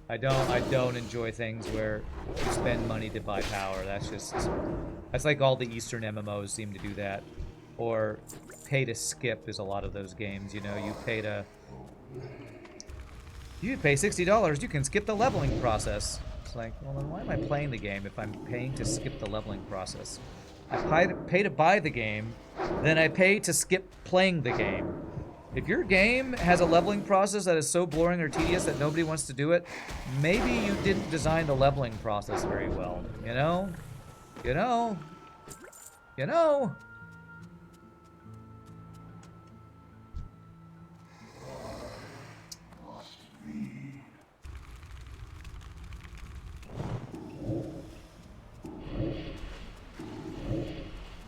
I don't enjoy things where you spend money to buy power. That's like all the Eastern MMOs seem to do that, or pay to skip is a lot of those games. You know, you pay $60, you can skip the leveling process. It's like, well, then why am I playing the game if I'm paying to skip the leveling process? I pay to buy the game, then I pay to skip playing the game. If your game has a leveling process that is so boring or tedious that nobody wants to do it, maybe you didn't design the leveling process very well. You know? You know? You know?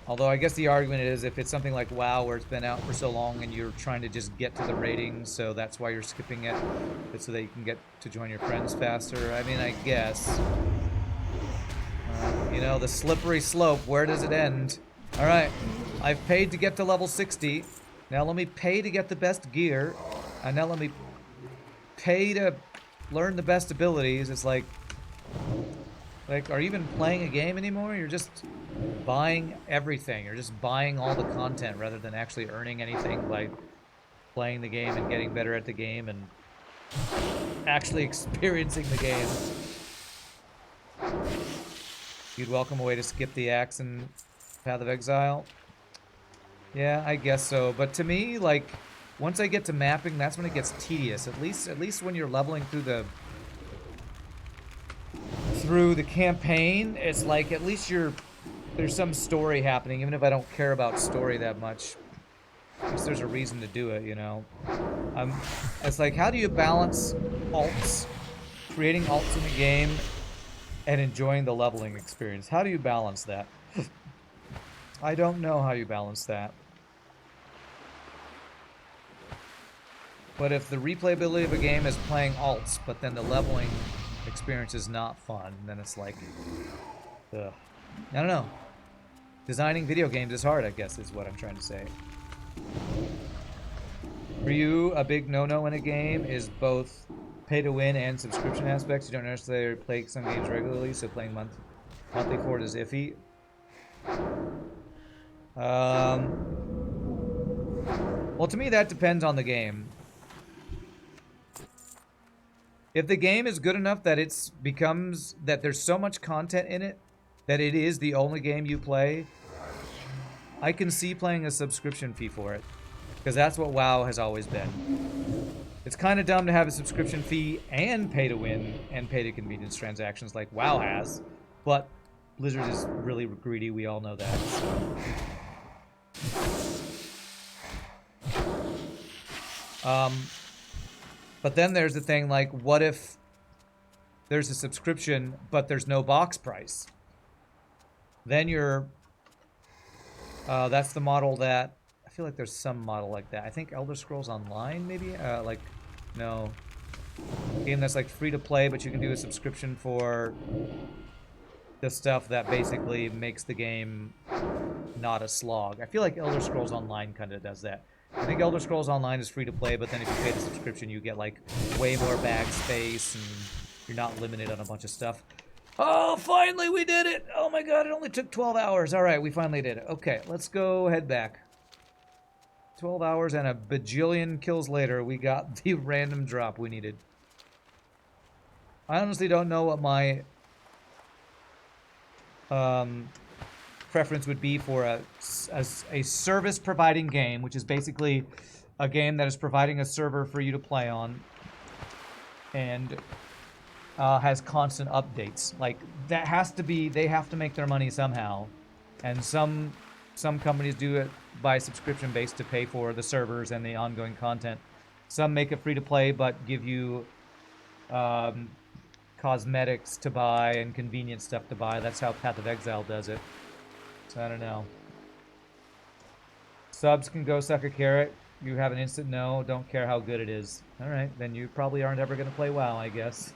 Although I guess the argument is if it's something like WoW where it's been out for so long and you're trying to just get to the ratings, so that's why you're skipping it, so that you can get to join your friends faster. I mean, I guess. You know, the slippery slope, where does it end? Alright, I've paid to get to level 60. Now let me pay to get the best gear. And now let me pay to learn the best abilities. It's like, are you even playing a game anymore? You're just buying everything. You're just buying all the content rather than actually earning anything by playing the game and getting better at the game and actually experiencing the game. You'd welcome a way to skip the axe in Path of Exile? Yeah, I guess so. But to me, like, once I get to mapping, that's when it gets tedious. At least when you're leveling through the campaign, it's like at least there's some story happening, even if I don't care about story that much. At least there's a reason to do it, you know. It's like, how do you balance alts, creating alts in the game, and enjoying the leveling experience? How do you balance that? I don't know how you balance that. But if the replayability of a game is playing alts, but then the leveling experience is not fun, then it's like, ugh. I don't know. Designing video games is hard, I guess, is what I'm trying to say. For you, a big no-no in a game is both pay-to-win and subscription aspects. You don't necessarily play some games regularly, so playing monthly for it is iffy. Well, to me, that depends on the game. If the game is good enough that that there's so much content in it that it is the only game you play, I can see playing a subscription fee for it. Because that's what WoW has always been. It's kind of dumb to have a subscription fee and pay to win and pay to convenience transactions like WoW has. But Blizzard is really greedy, we all know that. So. But then there's the thing, like, what if there's a subscription, but there's no box price? Then that's the model that, I feel like there's some model like that. I think Elder Scrolls Online, maybe? No. A game that's, like, free to play, but you can do a subscription for the stuff that basically makes the game not a slog. I feel like Elder Scrolls Online kind of does that. I think Elder Scrolls Online is free to play, but then if you pay the subscription, you get, like, way more bag space, and you're not limited on a bunch of stuff. Oh, finally we did it! Oh my god, it only took 12 hours. Alright, we finally did it. Okay, let's go head back. 12 hours and a bajillion kills later, we got the random drop we needed. I honestly don't know what my preference would be for a service-providing game, which is basically a game that is providing a server for you to play on and has constant updates. Like, that has to be, they have to make their money somehow, and some companies do it by subscription based to pay for the servers and the ongoing content. Some make it free to play but give you cosmetics to buy and convenient stuff to buy. That's how Path of Exile does it. So I don't know. Subs can go suck a carrot. You have an instant no. Don't care how good it is. Alright, then you probably aren't ever going to play WoW, I guess.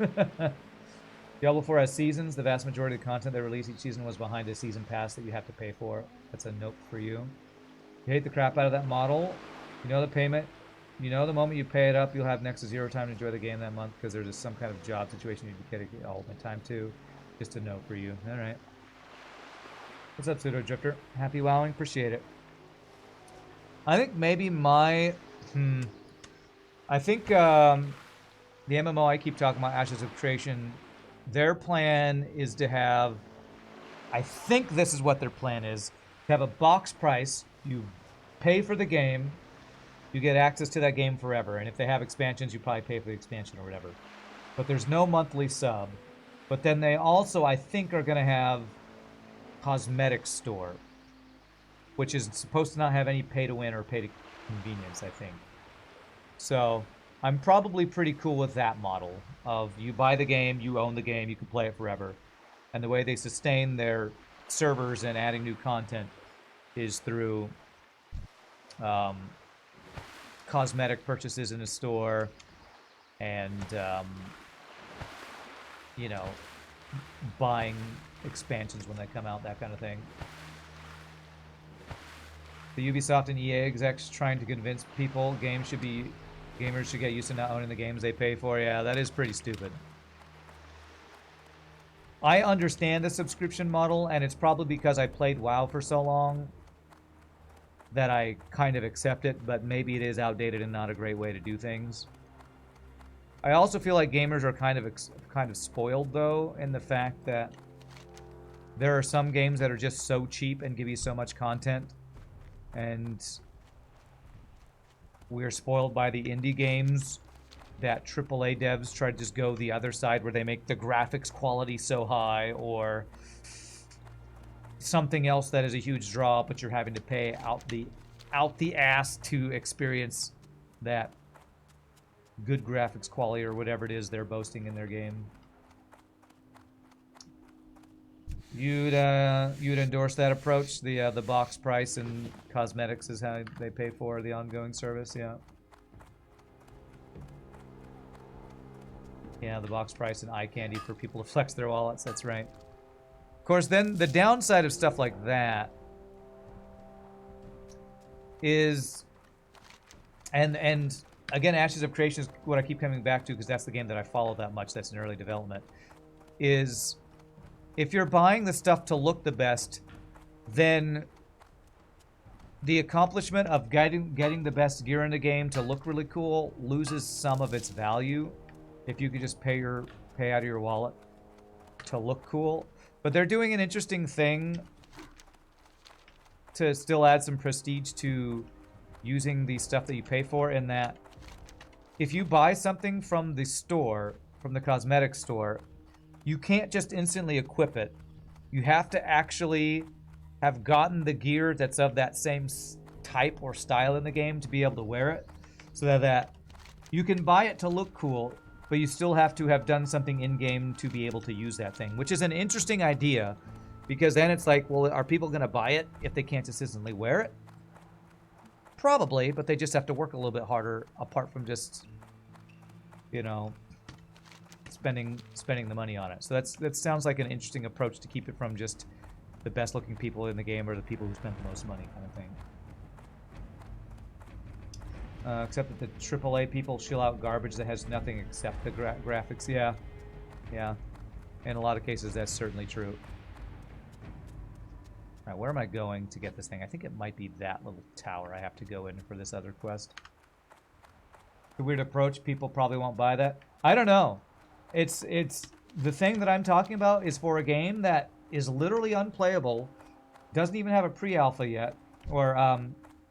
Diablo 4 has seasons. The vast majority of the content they release each season was behind a season pass that you have to pay for. That's a nope for you. You hate the crap out of that model. You know the payment. You know the moment you pay it up, you'll have next to zero time to enjoy the game that month because there's some kind of job situation you dedicate all the time to. Just a note for you. Alright. What's up, Pseudo Drifter? Happy wowing? Appreciate it. I think maybe my... I think the MMO I keep talking about, Ashes of Creation, their plan is to have... I think this is what their plan is. To have a box price. You pay for the game. You get access to that game forever. And if they have expansions, you probably pay for the expansion or whatever. But there's no monthly sub. But then they also, I think, are going to have cosmetics store, which is supposed to not have any pay to win or pay to convenience, I think. So I'm probably pretty cool with that model of you buy the game, you own the game, you can play it forever. And the way they sustain their servers and adding new content is through cosmetic purchases in a store and you know, buying expansions when they come out, that kind of thing. The Ubisoft and EA execs trying to convince people gamers should get used to not owning the games they pay for. Yeah, that is pretty stupid. I understand the subscription model, and it's probably because I played WoW for so long that I kind of accept it, but maybe it is outdated and not a great way to do things. I also feel like gamers are kind of spoiled though in the fact that there are some games that are just so cheap and give you so much content, and we're spoiled by the indie games that AAA devs try to just go the other side where they make the graphics quality so high or something else that is a huge draw, but you're having to pay out the ass to experience that good graphics quality or whatever it is they're boasting in their game. You'd endorse that approach? The box price and cosmetics is how they pay for the ongoing service, yeah. Yeah, the box price and eye candy for people to flex their wallets, that's right. Of course, then the downside of stuff like that is, and again, Ashes of Creation is what I keep coming back to because that's the game that I follow that much, that's in early development, is if you're buying the stuff to look the best, then the accomplishment of getting the best gear in the game to look really cool loses some of its value if you could just pay out of your wallet to look cool. But they're doing an interesting thing to still add some prestige to using the stuff that you pay for, in that if you buy something from the store, from the cosmetics store, you can't just instantly equip it. You have to actually have gotten the gear that's of that same type or style in the game to be able to wear it. So that you can buy it to look cool, but you still have to have done something in-game to be able to use that thing, which is an interesting idea, because then it's like, well, are people going to buy it if they can't consistently wear it? Probably, but they just have to work a little bit harder, apart from just, you know, spending the money on it. So that sounds like an interesting approach to keep it from just the best looking people in the game or the people who spent the most money kind of thing. Except that the AAA people shill out garbage that has nothing except the graphics. Yeah. Yeah. In a lot of cases, that's certainly true. Alright, where am I going to get this thing? I think it might be that little tower I have to go in for this other quest. The weird approach, people probably won't buy that. I don't know. It's the thing that I'm talking about is for a game that is literally unplayable, doesn't even have a pre-alpha yet, or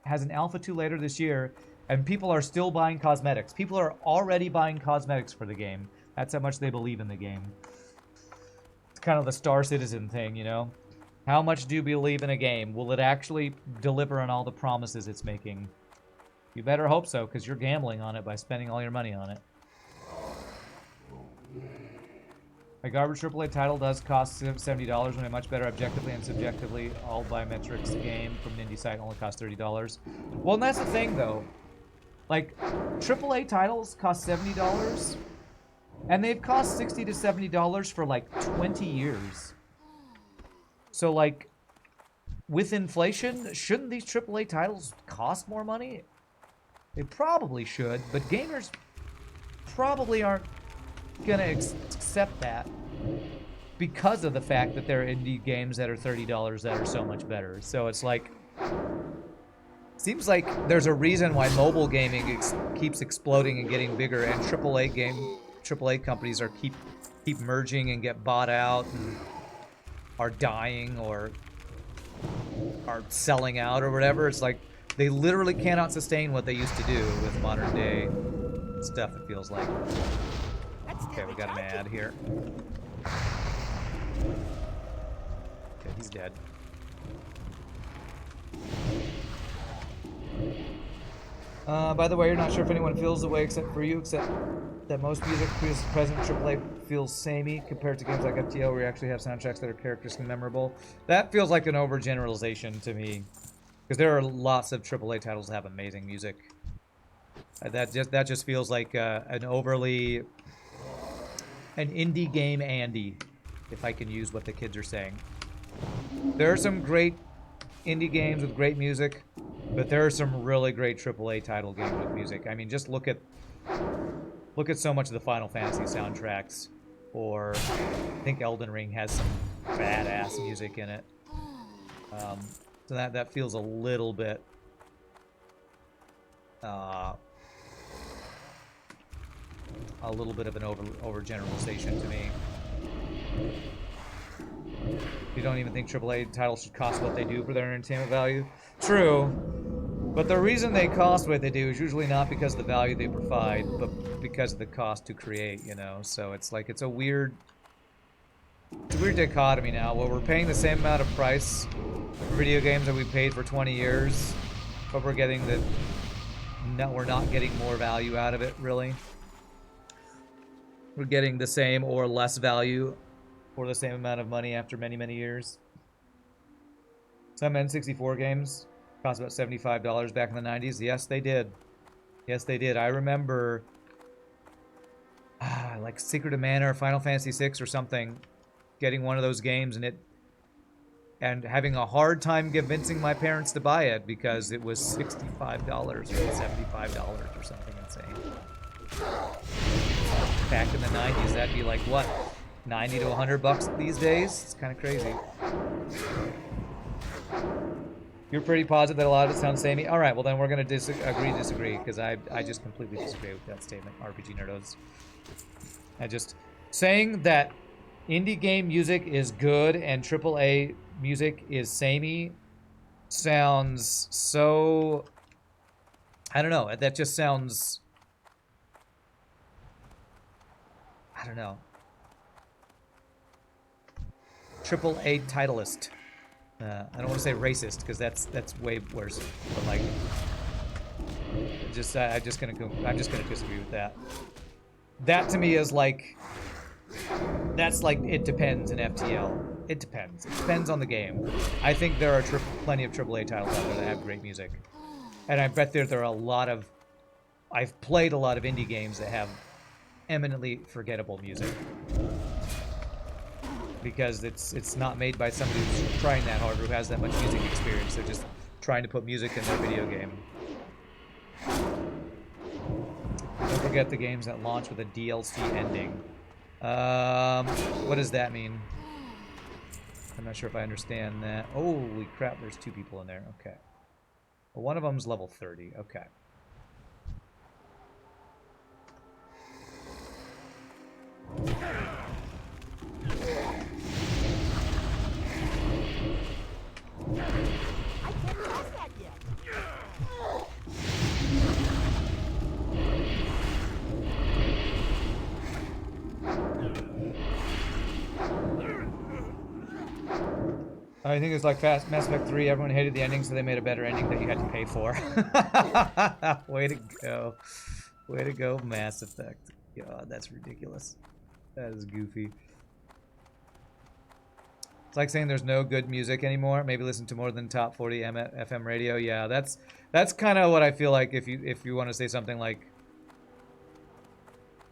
has an alpha 2 later this year, and people are still buying cosmetics. People are already buying cosmetics for the game. That's how much they believe in the game. It's kind of the Star Citizen thing, you know? How much do you believe in a game? Will it actually deliver on all the promises it's making? You better hope so, because you're gambling on it by spending all your money on it. A garbage AAA title does cost $70 when a much better objectively and subjectively all biometrics game from an indie site only costs $30. Well, and that's the thing, though. Like, AAA titles cost $70, and they've cost $60 to $70 for, like, 20 years. So, like, with inflation, shouldn't these AAA titles cost more money? They probably should, but gamers probably aren't gonna accept that because of the fact that there are indie games that are $30 that are so much better. So it's like, seems like there's a reason why mobile gaming keeps exploding and getting bigger, and AAA companies are keep merging and get bought out and are dying or are selling out or whatever. It's like they literally cannot sustain what they used to do with modern day stuff, it feels like. Okay, we got an ad here. Okay, he's dead. By the way, you're not sure if anyone feels the way except for you, except that most music present in AAA feels samey compared to games like FTL where you actually have soundtracks that are characteristically memorable. That feels like an overgeneralization to me, because there are lots of AAA titles that have amazing music. That just feels like an indie game Andy, if I can use what the kids are saying. There are some great indie games with great music, but there are some really great AAA title games with music. I mean, just look at so much of the Final Fantasy soundtracks, or I think Elden Ring has some badass music in it. So that feels a little bit a little bit of an overgeneralization to me. You don't even think AAA titles should cost what they do for their entertainment value? True. But the reason they cost what they do is usually not because of the value they provide, but because of the cost to create, you know? So it's like, it's a weird dichotomy now, where we're paying the same amount of price for video games that we paid for 20 years, but we're getting we're not getting more value out of it, really. We're getting the same or less value for the same amount of money after many, many years. Some N64 games cost about $75 back in the 90s. Yes, they did. Yes, they did. I remember like Secret of Mana or Final Fantasy VI or something, getting one of those games and having a hard time convincing my parents to buy it because it was $65 or $75 or something insane. Back in the 90s, that'd be like what, 90 to 100 bucks these days? It's kind of crazy. You're pretty positive that a lot of it sounds samey? All right, well then we're going to disagree, because I just completely disagree with that statement, RPG Nerdos. I just saying that indie game music is good and AAA music is samey sounds so, I don't know, that just sounds, I don't know, AAA titleist. I don't want to say racist because that's way worse. But like, I'm just gonna disagree with that. That to me is like, that's like it depends in FTL. It depends. It depends on the game. I think there are plenty of AAA titles out there that have great music, and I bet there are a lot of. I've played a lot of indie games that have eminently forgettable music. Because it's not made by somebody who's trying that hard, who has that much music experience. They're just trying to put music in their video game. Don't forget the games that launch with a DLC ending. What does that mean? I'm not sure if I understand that. Holy crap, there's 2 people in there. Okay. Well, one of them's level 30. Okay. I can't pass that yet. I think it's like Mass Effect 3. Everyone hated the ending, so they made a better ending that you had to pay for. Way to go. Way to go, Mass Effect. God, that's ridiculous. That is goofy. It's like saying there's no good music anymore. Maybe listen to more than top 40 FM radio. Yeah, that's kind of what I feel like if you want to say something like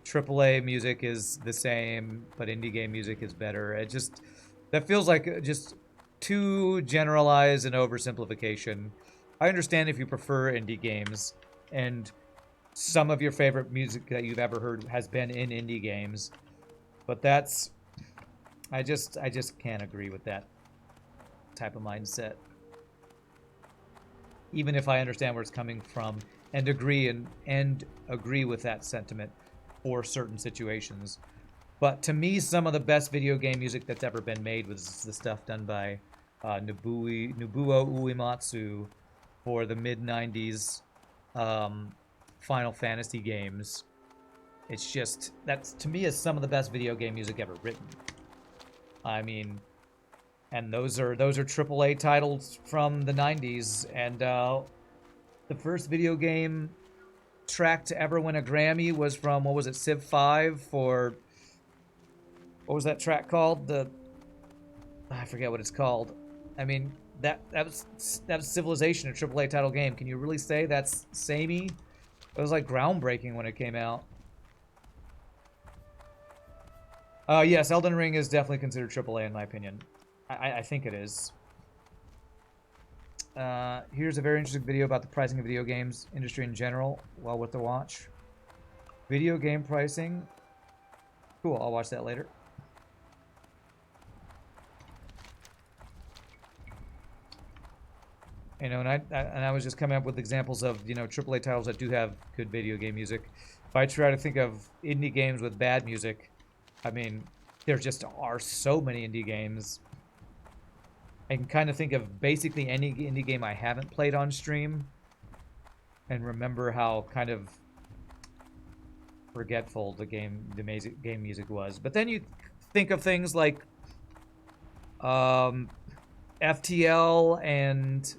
AAA music is the same, but indie game music is better. It just, that feels like just too generalized and oversimplification. I understand if you prefer indie games and some of your favorite music that you've ever heard has been in indie games, but that's, I just can't agree with that type of mindset. Even if I understand where it's coming from and agree with that sentiment for certain situations. But to me, some of the best video game music that's ever been made was the stuff done by Nobuo Uematsu for the mid-90s Final Fantasy games. It's just, that's, to me, is some of the best video game music ever written. I mean, and those are AAA titles from the 90s, and the first video game track to ever win a Grammy was from, what was it, Civ 5 for, what was that track called? I forget what it's called. I mean, that was Civilization, a AAA title game. Can you really say that's samey? It was like groundbreaking when it came out. Yes, Elden Ring is definitely considered AAA in my opinion. I think it is. Here's a very interesting video about the pricing of video games industry in general. Well worth the watch. Video game pricing. Cool, I'll watch that later. You know, and I was just coming up with examples of, you know, AAA titles that do have good video game music. If I try to think of indie games with bad music, I mean, there just are so many indie games. I can kind of think of basically any indie game I haven't played on stream and remember how kind of forgetful the game music was. But then you think of things like FTL and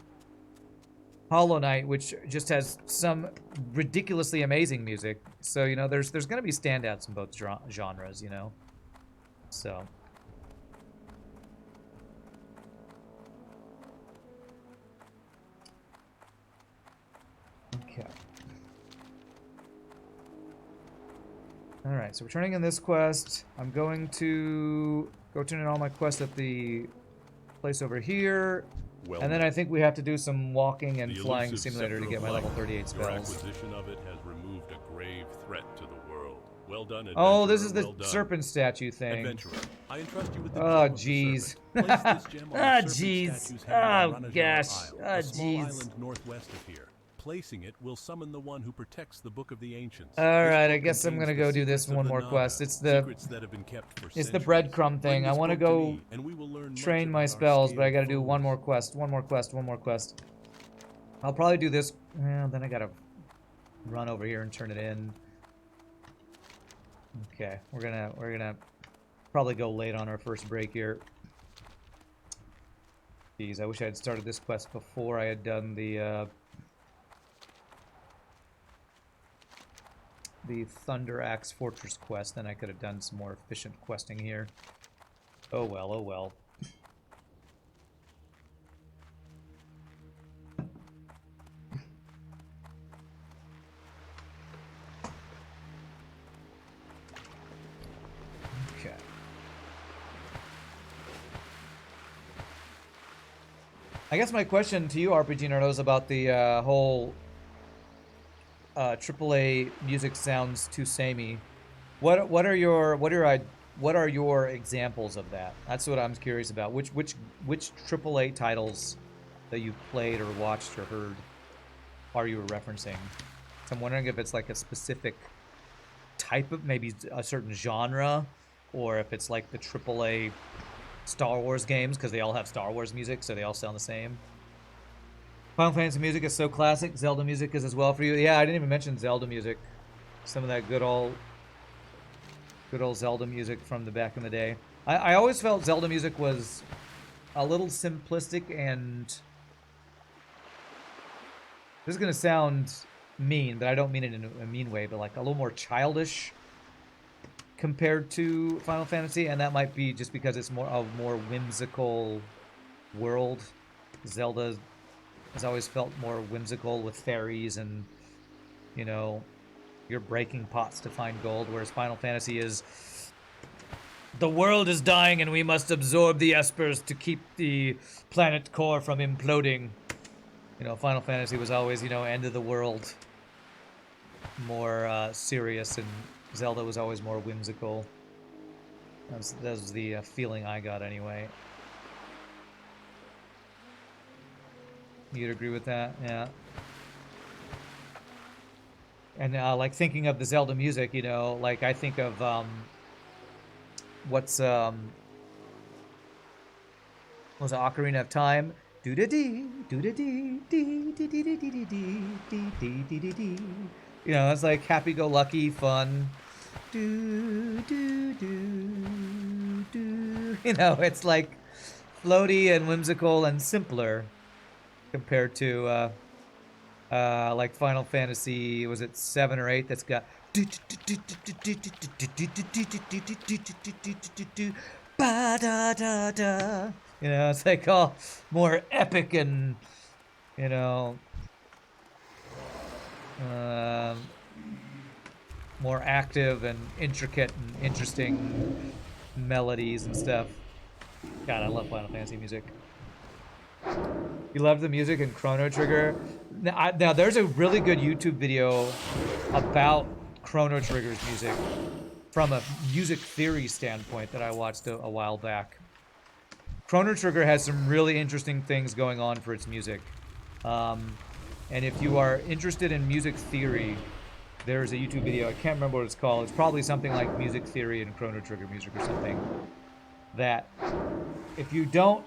Hollow Knight, which just has some ridiculously amazing music. So, you know, there's going to be standouts in both genres, you know. So okay. All right, so we're turning in this quest. I'm going to go turn in all my quests at the place over here. Well, And then I think we have to do some walking and the flying elusive simulator to scepter get of my level light. 38 Your spells. acquisition of it has removed a grave threat to the world. Well done, adventurer. Oh, this is the well done. serpent statue thing. Adventurer, I entrust you with the Oh, gem of the jeez. serpent. Place this gem on Ah, the serpent jeez. statue's head on Oh, Ranajar gosh. Isle, Ah, a small jeez. island northwest of here. Placing it will summon the one who protects the Book of the Ancients. All This right, I book guess I'm contains gonna the go do this secrets of one the more Naga, quest. It's secrets that have been kept for the centuries. breadcrumb Bring thing. I this want to book go me, and we will learn much train my about our spells, but I got to scaled do one foes. more quest. One more quest. I'll probably do this. Well, then I gotta run over here and turn it in. Okay, we're gonna probably go late on our first break here. Jeez, I wish I had started this quest before I had done the Thunder Axe Fortress quest. Then I could have done some more efficient questing here. Oh well, oh well. Okay. I guess my question to you, RPG Nerdos, is about the whole AAA music sounds too samey. What are your examples of that? That's what I'm curious about. Which AAA titles that you played or watched or heard are you referencing? So I'm wondering if it's like a specific type of, maybe a certain genre, or if it's like the AAA Star Wars games, because they all have Star Wars music, so they all sound the same. Final Fantasy music is so classic. Zelda music is as well for you. Yeah, I didn't even mention Zelda music. Some of that good old Zelda music from the back in the day. I always felt Zelda music was a little simplistic, and this is gonna sound mean, but I don't mean it in a mean way, but like a little more childish compared to Final Fantasy, and that might be just because it's more a more whimsical world. Zelda has always felt more whimsical with fairies and, you know, you're breaking pots to find gold, whereas Final Fantasy is the world is dying and we must absorb the espers to keep the planet core from imploding. You know, Final Fantasy was always, you know, end of the world, more serious, and Zelda was always more whimsical. That was the feeling I got anyway. You'd agree with that? Yeah. And like thinking of the Zelda music, you know, like I think of what's it, Ocarina of Time? Do da dee, do da dee, dee dee dee dee dee dee dee dee dee dee dee. You know, it's like happy-go-lucky, fun. Do do do do. You know, it's like floaty and whimsical and simpler compared to like Final Fantasy, was it 7 or 8 that's got ba da da da. You know, it's like all more epic and, you know, more active and intricate and interesting melodies and stuff. God, I love Final Fantasy music. You love the music in Chrono Trigger. Now there's a really good YouTube video about Chrono Trigger's music from a music theory standpoint that I watched a while back. Chrono Trigger has some really interesting things going on for its music. And if you are interested in music theory, There's a YouTube video, I can't remember what it's called. It's probably something like Music Theory and Chrono Trigger music or something. That, if you don't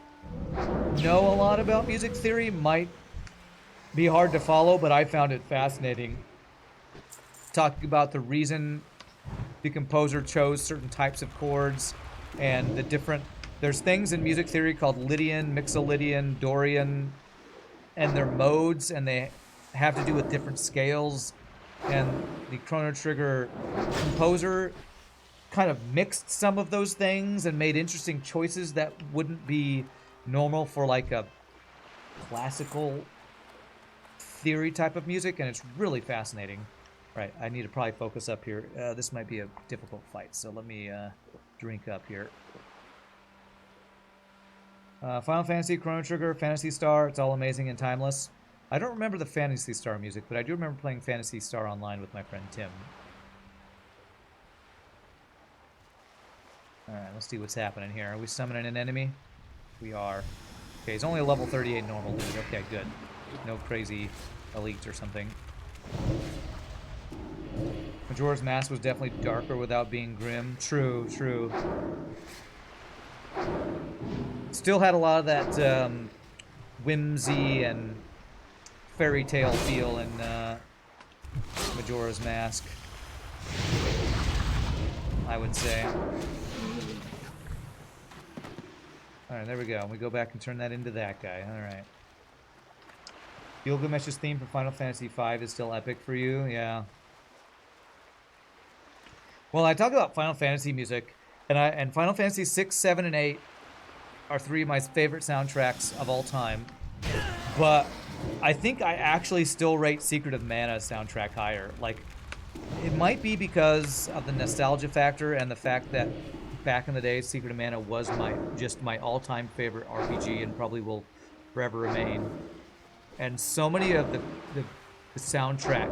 know a lot about music theory, might be hard to follow, but I found it fascinating. Talking about the reason the composer chose certain types of chords and the different... There's things in music theory called Lydian, Mixolydian, Dorian, and their modes, and they have to do with different scales. And the Chrono Trigger composer kind of mixed some of those things and made interesting choices that wouldn't be normal for like a classical theory type of music, and it's really fascinating. Right, I need to probably focus up here. This might be a difficult fight, so let me drink up here. Final Fantasy, Chrono Trigger, Phantasy Star, it's all amazing and timeless. I don't remember the Phantasy Star music, but I do remember playing Phantasy Star online with my friend Tim. Alright, let's see what's happening here. Are we summoning an enemy? We are. Okay, he's only a level 38 normal dude. Okay, good. No crazy elites or something. Majora's Mask was definitely darker without being grim. True, true. Still had a lot of that whimsy and fairy tale feel in Majora's Mask, I would say. Alright, there we go. We go back and turn that into that guy. Alright. Gilgamesh's theme for Final Fantasy V is still epic for you? Yeah. Well, I talk about Final Fantasy music, and Final Fantasy 6, 7, and 8 are three of my favorite soundtracks of all time. But I think I actually still rate Secret of Mana soundtrack higher. Like, it might be because of the nostalgia factor and the fact that back in the day, Secret of Mana was just my all-time favorite RPG and probably will forever remain. And so many of the soundtrack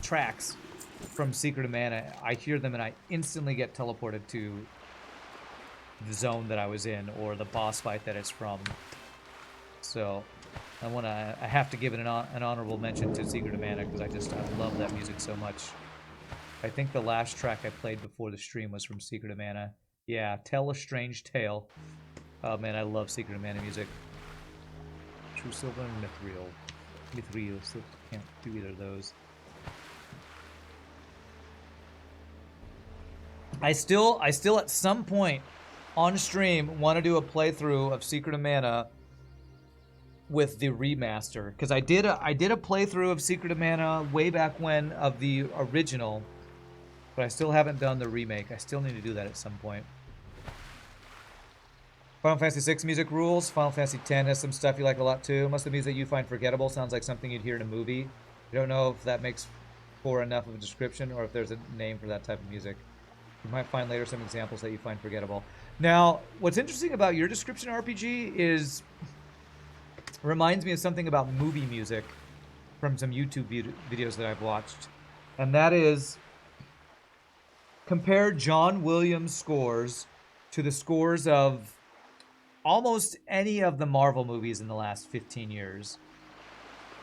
tracks from Secret of Mana, I hear them and I instantly get teleported to the zone that I was in or the boss fight that it's from. So I have to give it an honorable mention to Secret of Mana because I love that music so much. I think the last track I played before the stream was from Secret of Mana. Yeah, Tell a Strange Tale. Oh man, I love Secret of Mana music. True Silver and Mithril. Mithril, so can't do either of those. I still at some point on stream want to do a playthrough of Secret of Mana with the remaster, because I did a playthrough of Secret of Mana way back when of the original, but I still haven't done the remake. I still need to do that at some point. Final Fantasy VI music rules. Final Fantasy X has some stuff you like a lot too. Most of the music you find forgettable sounds like something you'd hear in a movie. You don't know if that makes for enough of a description or if there's a name for that type of music. You might find later some examples that you find forgettable. Now, what's interesting about your description RPG is reminds me of something about movie music from some YouTube videos that I've watched. And that is compare John Williams scores to the scores of almost any of the Marvel movies in the last 15 years.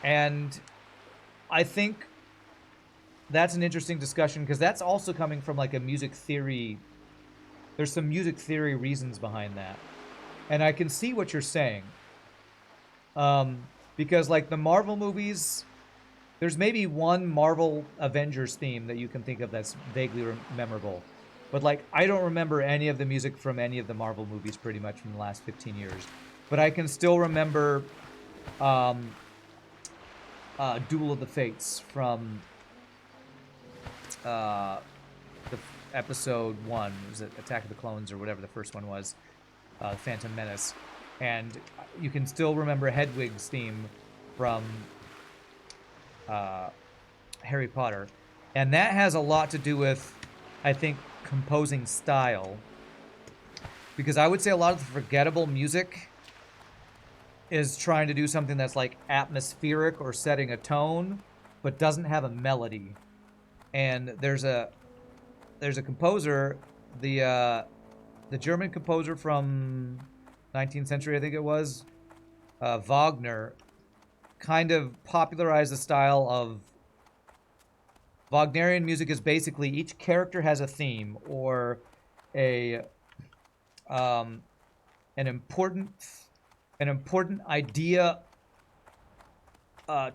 And I think that's an interesting discussion because that's also coming from like a music theory. There's some music theory reasons behind that. And I can see what you're saying. Because like the Marvel movies, there's maybe one Marvel Avengers theme that you can think of that's vaguely memorable. But like, I don't remember any of the music from any of the Marvel movies pretty much from the last 15 years. But I can still remember Duel of the Fates from the episode 1. Was it Attack of the Clones or whatever the first one was? Phantom Menace. And you can still remember Hedwig's theme from Harry Potter. And that has a lot to do with, I think, composing style. Because I would say a lot of the forgettable music is trying to do something that's like atmospheric or setting a tone, but doesn't have a melody. And there's a composer, the German composer from 19th century, I think it was, Wagner. kind of popularized the style of Wagnerian music is basically each character has a theme or a an important idea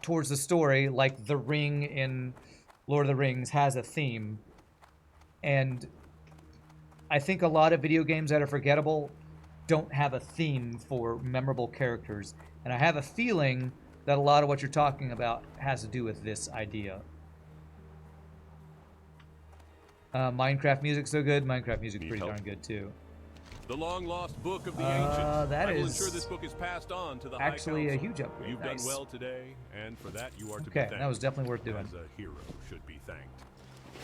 towards the story, like the ring in Lord of the Rings has a theme. And I think a lot of video games that are forgettable don't have a theme for memorable characters. And I have a feeling that a lot of what you're talking about has to do with this idea. Minecraft music's so good. Minecraft music's pretty darn good too. The long-lost book of the ancients. That I will is ensure this book is passed on to the actually High a Council. huge upgrade. You've Nice. done well today, and for that you are to be Okay, thanked. that was definitely worth doing. As a hero should be thanked.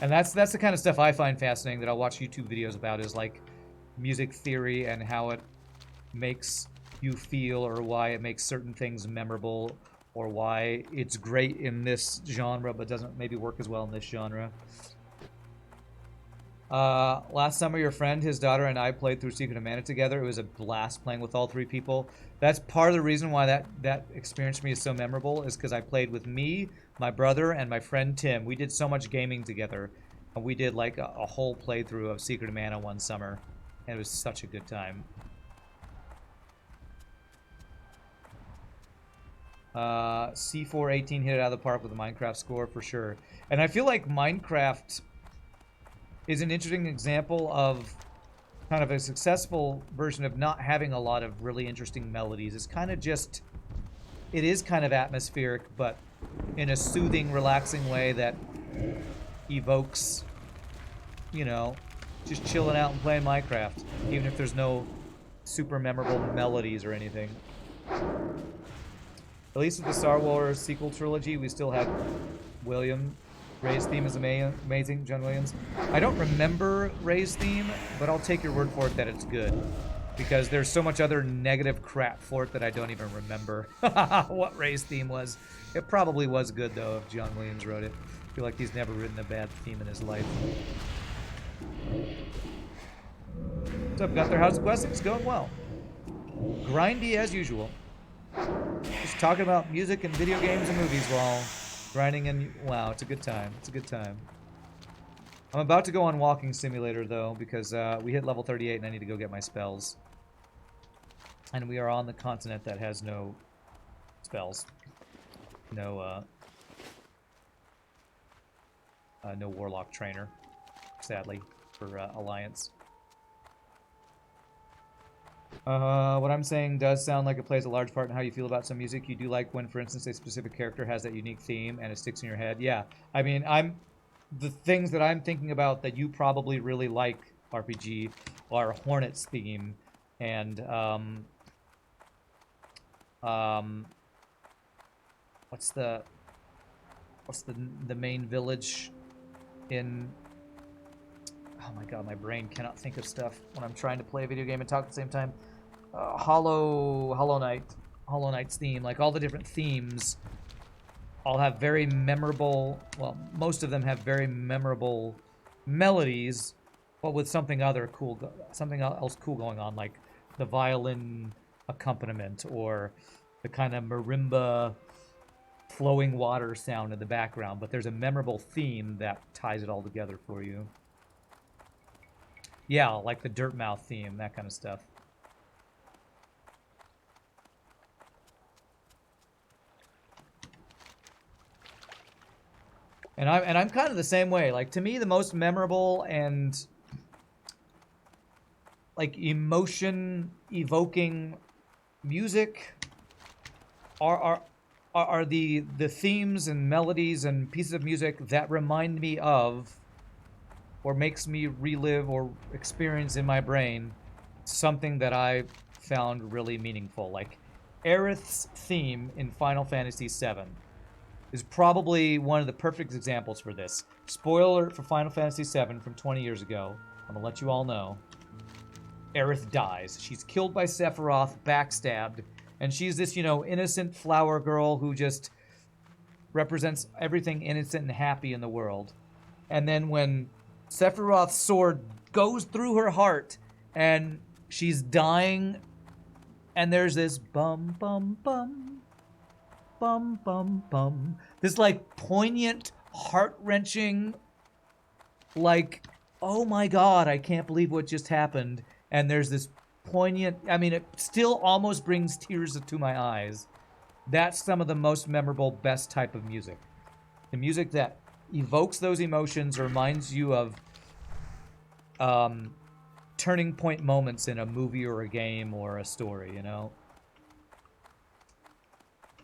And that's the kind of stuff I find fascinating that I'll watch YouTube videos about, is like music theory and how it makes you feel, or why it makes certain things memorable, or why it's great in this genre but doesn't maybe work as well in this genre. Last summer, your friend, his daughter, and I played through Secret of Mana together. It was a blast playing with all 3 people. That's part of the reason why that experience for me is so memorable, is because I played with me, my brother, and my friend Tim. We did so much gaming together, and we did like a whole playthrough of Secret of Mana one summer, and it was such a good time. C418 hit it out of the park with the Minecraft score for sure. And I feel like Minecraft is an interesting example of kind of a successful version of not having a lot of really interesting melodies. It's kind of just, it is kind of atmospheric, but in a soothing, relaxing way that evokes, you know, just chilling out and playing Minecraft, even if there's no super memorable melodies or anything. At least with the Star Wars sequel trilogy, we still had William. Ray's theme is amazing, John Williams. I don't remember Ray's theme, but I'll take your word for it that it's good. Because there's so much other negative crap for it that I don't even remember what Ray's theme was. It probably was good, though, if John Williams wrote it. I feel like he's never written a bad theme in his life. What's up, Gunther? How's the quest? It's going well. Grindy as usual. Just talking about music and video games and movies while grinding, and wow, it's a good time. It's a good time. I'm about to go on Walking Simulator, though, because we hit level 38 and I need to go get my spells. And we are on the continent that has no spells. No Warlock trainer, sadly, for Alliance. What I'm saying does sound like it plays a large part in how you feel about some music. You do like when, for instance, a specific character has that unique theme and it sticks in your head. Yeah, I mean, the things that I'm thinking about that you probably really like, RPG, are Hornet's theme and what's the main village in? Oh my god, my brain cannot think of stuff when I'm trying to play a video game and talk at the same time. Hollow Knight's theme, like all the different themes all have very memorable, well, most of them have very memorable melodies, but with something else cool going on, like the violin accompaniment or the kind of marimba flowing water sound in the background, but there's a memorable theme that ties it all together for you. Yeah, like the Dirtmouth theme, that kind of stuff. And I'm kind of the same way. Like, to me, the most memorable and like emotion evoking music are the themes and melodies and pieces of music that remind me of, or makes me relive or experience in my brain something that I found really meaningful. Like Aerith's theme in Final Fantasy VII is probably one of the perfect examples for this. Spoiler alert for Final Fantasy VII from 20 years ago. I'm gonna let you all know. Aerith dies. She's killed by Sephiroth, backstabbed, and she's this, you know, innocent flower girl who just represents everything innocent and happy in the world. And then when Sephiroth's sword goes through her heart and she's dying, and there's this bum bum bum bum bum bum. This like poignant, heart-wrenching, like, oh my god, I can't believe what just happened. And there's this poignant, I mean, it still almost brings tears to my eyes. That's some of the most memorable, best type of music. The music that evokes those emotions, reminds you of turning point moments in a movie or a game or a story, you know?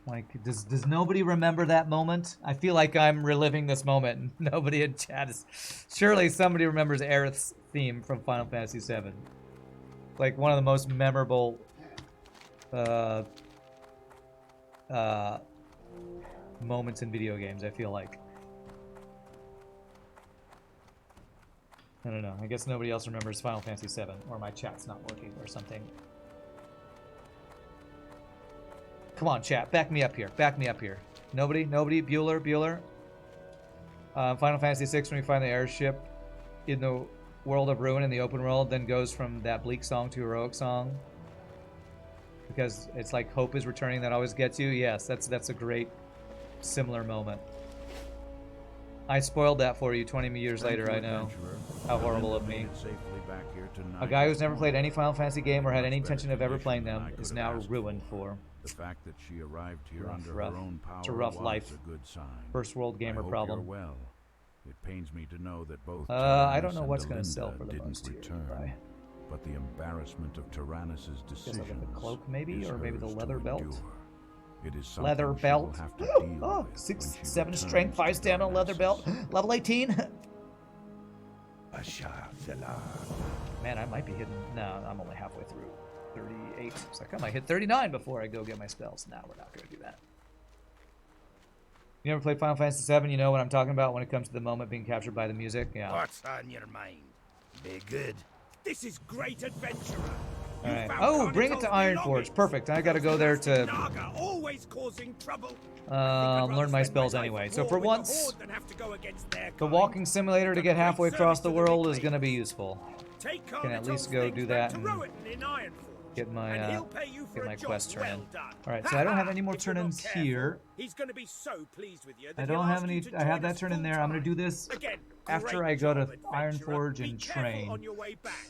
Like, does nobody remember that moment? I feel like I'm reliving this moment, and nobody in chat is... Surely somebody remembers Aerith's theme from Final Fantasy VII. Like, one of the most memorable... moments in video games, I feel like. I don't know. I guess nobody else remembers Final Fantasy VII, or my chat's not working or something. Come on, chat. Back me up here. Back me up here. Nobody? Nobody? Bueller? Final Fantasy VI, when we find the airship in the world of Ruin in the open world, then goes from that bleak song to heroic song. Because it's like hope is returning, that always gets you. Yes, that's a great similar moment. I spoiled that for you 20 years later, I know. How horrible of me. A guy who's never played any Final Fantasy game or had any intention of ever playing them is now ruined for. The fact that she arrived here under Rough. her own power It's a rough life. was a good sign. First world gamer I hope problem. You're well. It pains me to know that both I don't Tyrannus know and what's going to Alinda sell for the didn't most here. return. But the embarrassment of Tyrannus's Guess I'll decisions get the cloak maybe, is or maybe the hers to leather belt. endure. It is something Leather she belt. will have to deal Oh, with 6, when she 7 returns strength, to 5 stamina, leather belt. Darnassus. Level 18. Man, I might be hitting... No, I'm only halfway through. 38. It's like I might hit 39 before I go get my spells. No, we're not going to do that. You ever played Final Fantasy VII? You know what I'm talking about when it comes to the moment being captured by the music? Yeah. What's on your mind? Be good. This is great adventurer. All right. Oh, bring it to Ironforge. Perfect. I got to go there to Naga always causing trouble. learn my spells anyway. So for once, the walking simulator to get halfway across the world is going to be useful. Can at least go do that and get my quest turn in. All right, so I don't have any more turn-ins here. He's going to be so pleased with you. I don't have any. I have that turn in there. I'm going to do this after I go to Ironforge and train.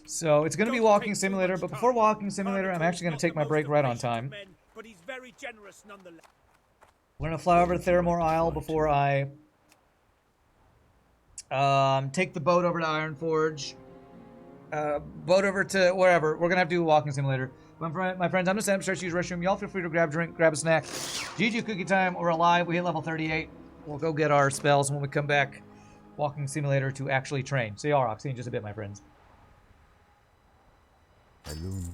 So it's going to be walking simulator, but before walking simulator, I'm actually going to take my break right on time. But he's very generous nonetheless. We're going to fly over to Theramore Isle before I take the boat over to Ironforge. Boat over to wherever. We're going to have to do a walking simulator. My friends, I'm going to set up, start to use restroom. Y'all feel free to grab a drink, grab a snack. GG cookie time. We're alive. We hit level 38. We'll go get our spells when we come back. Walking simulator to actually train. See y'all, Rock. See you in just a bit, my friends. Alone.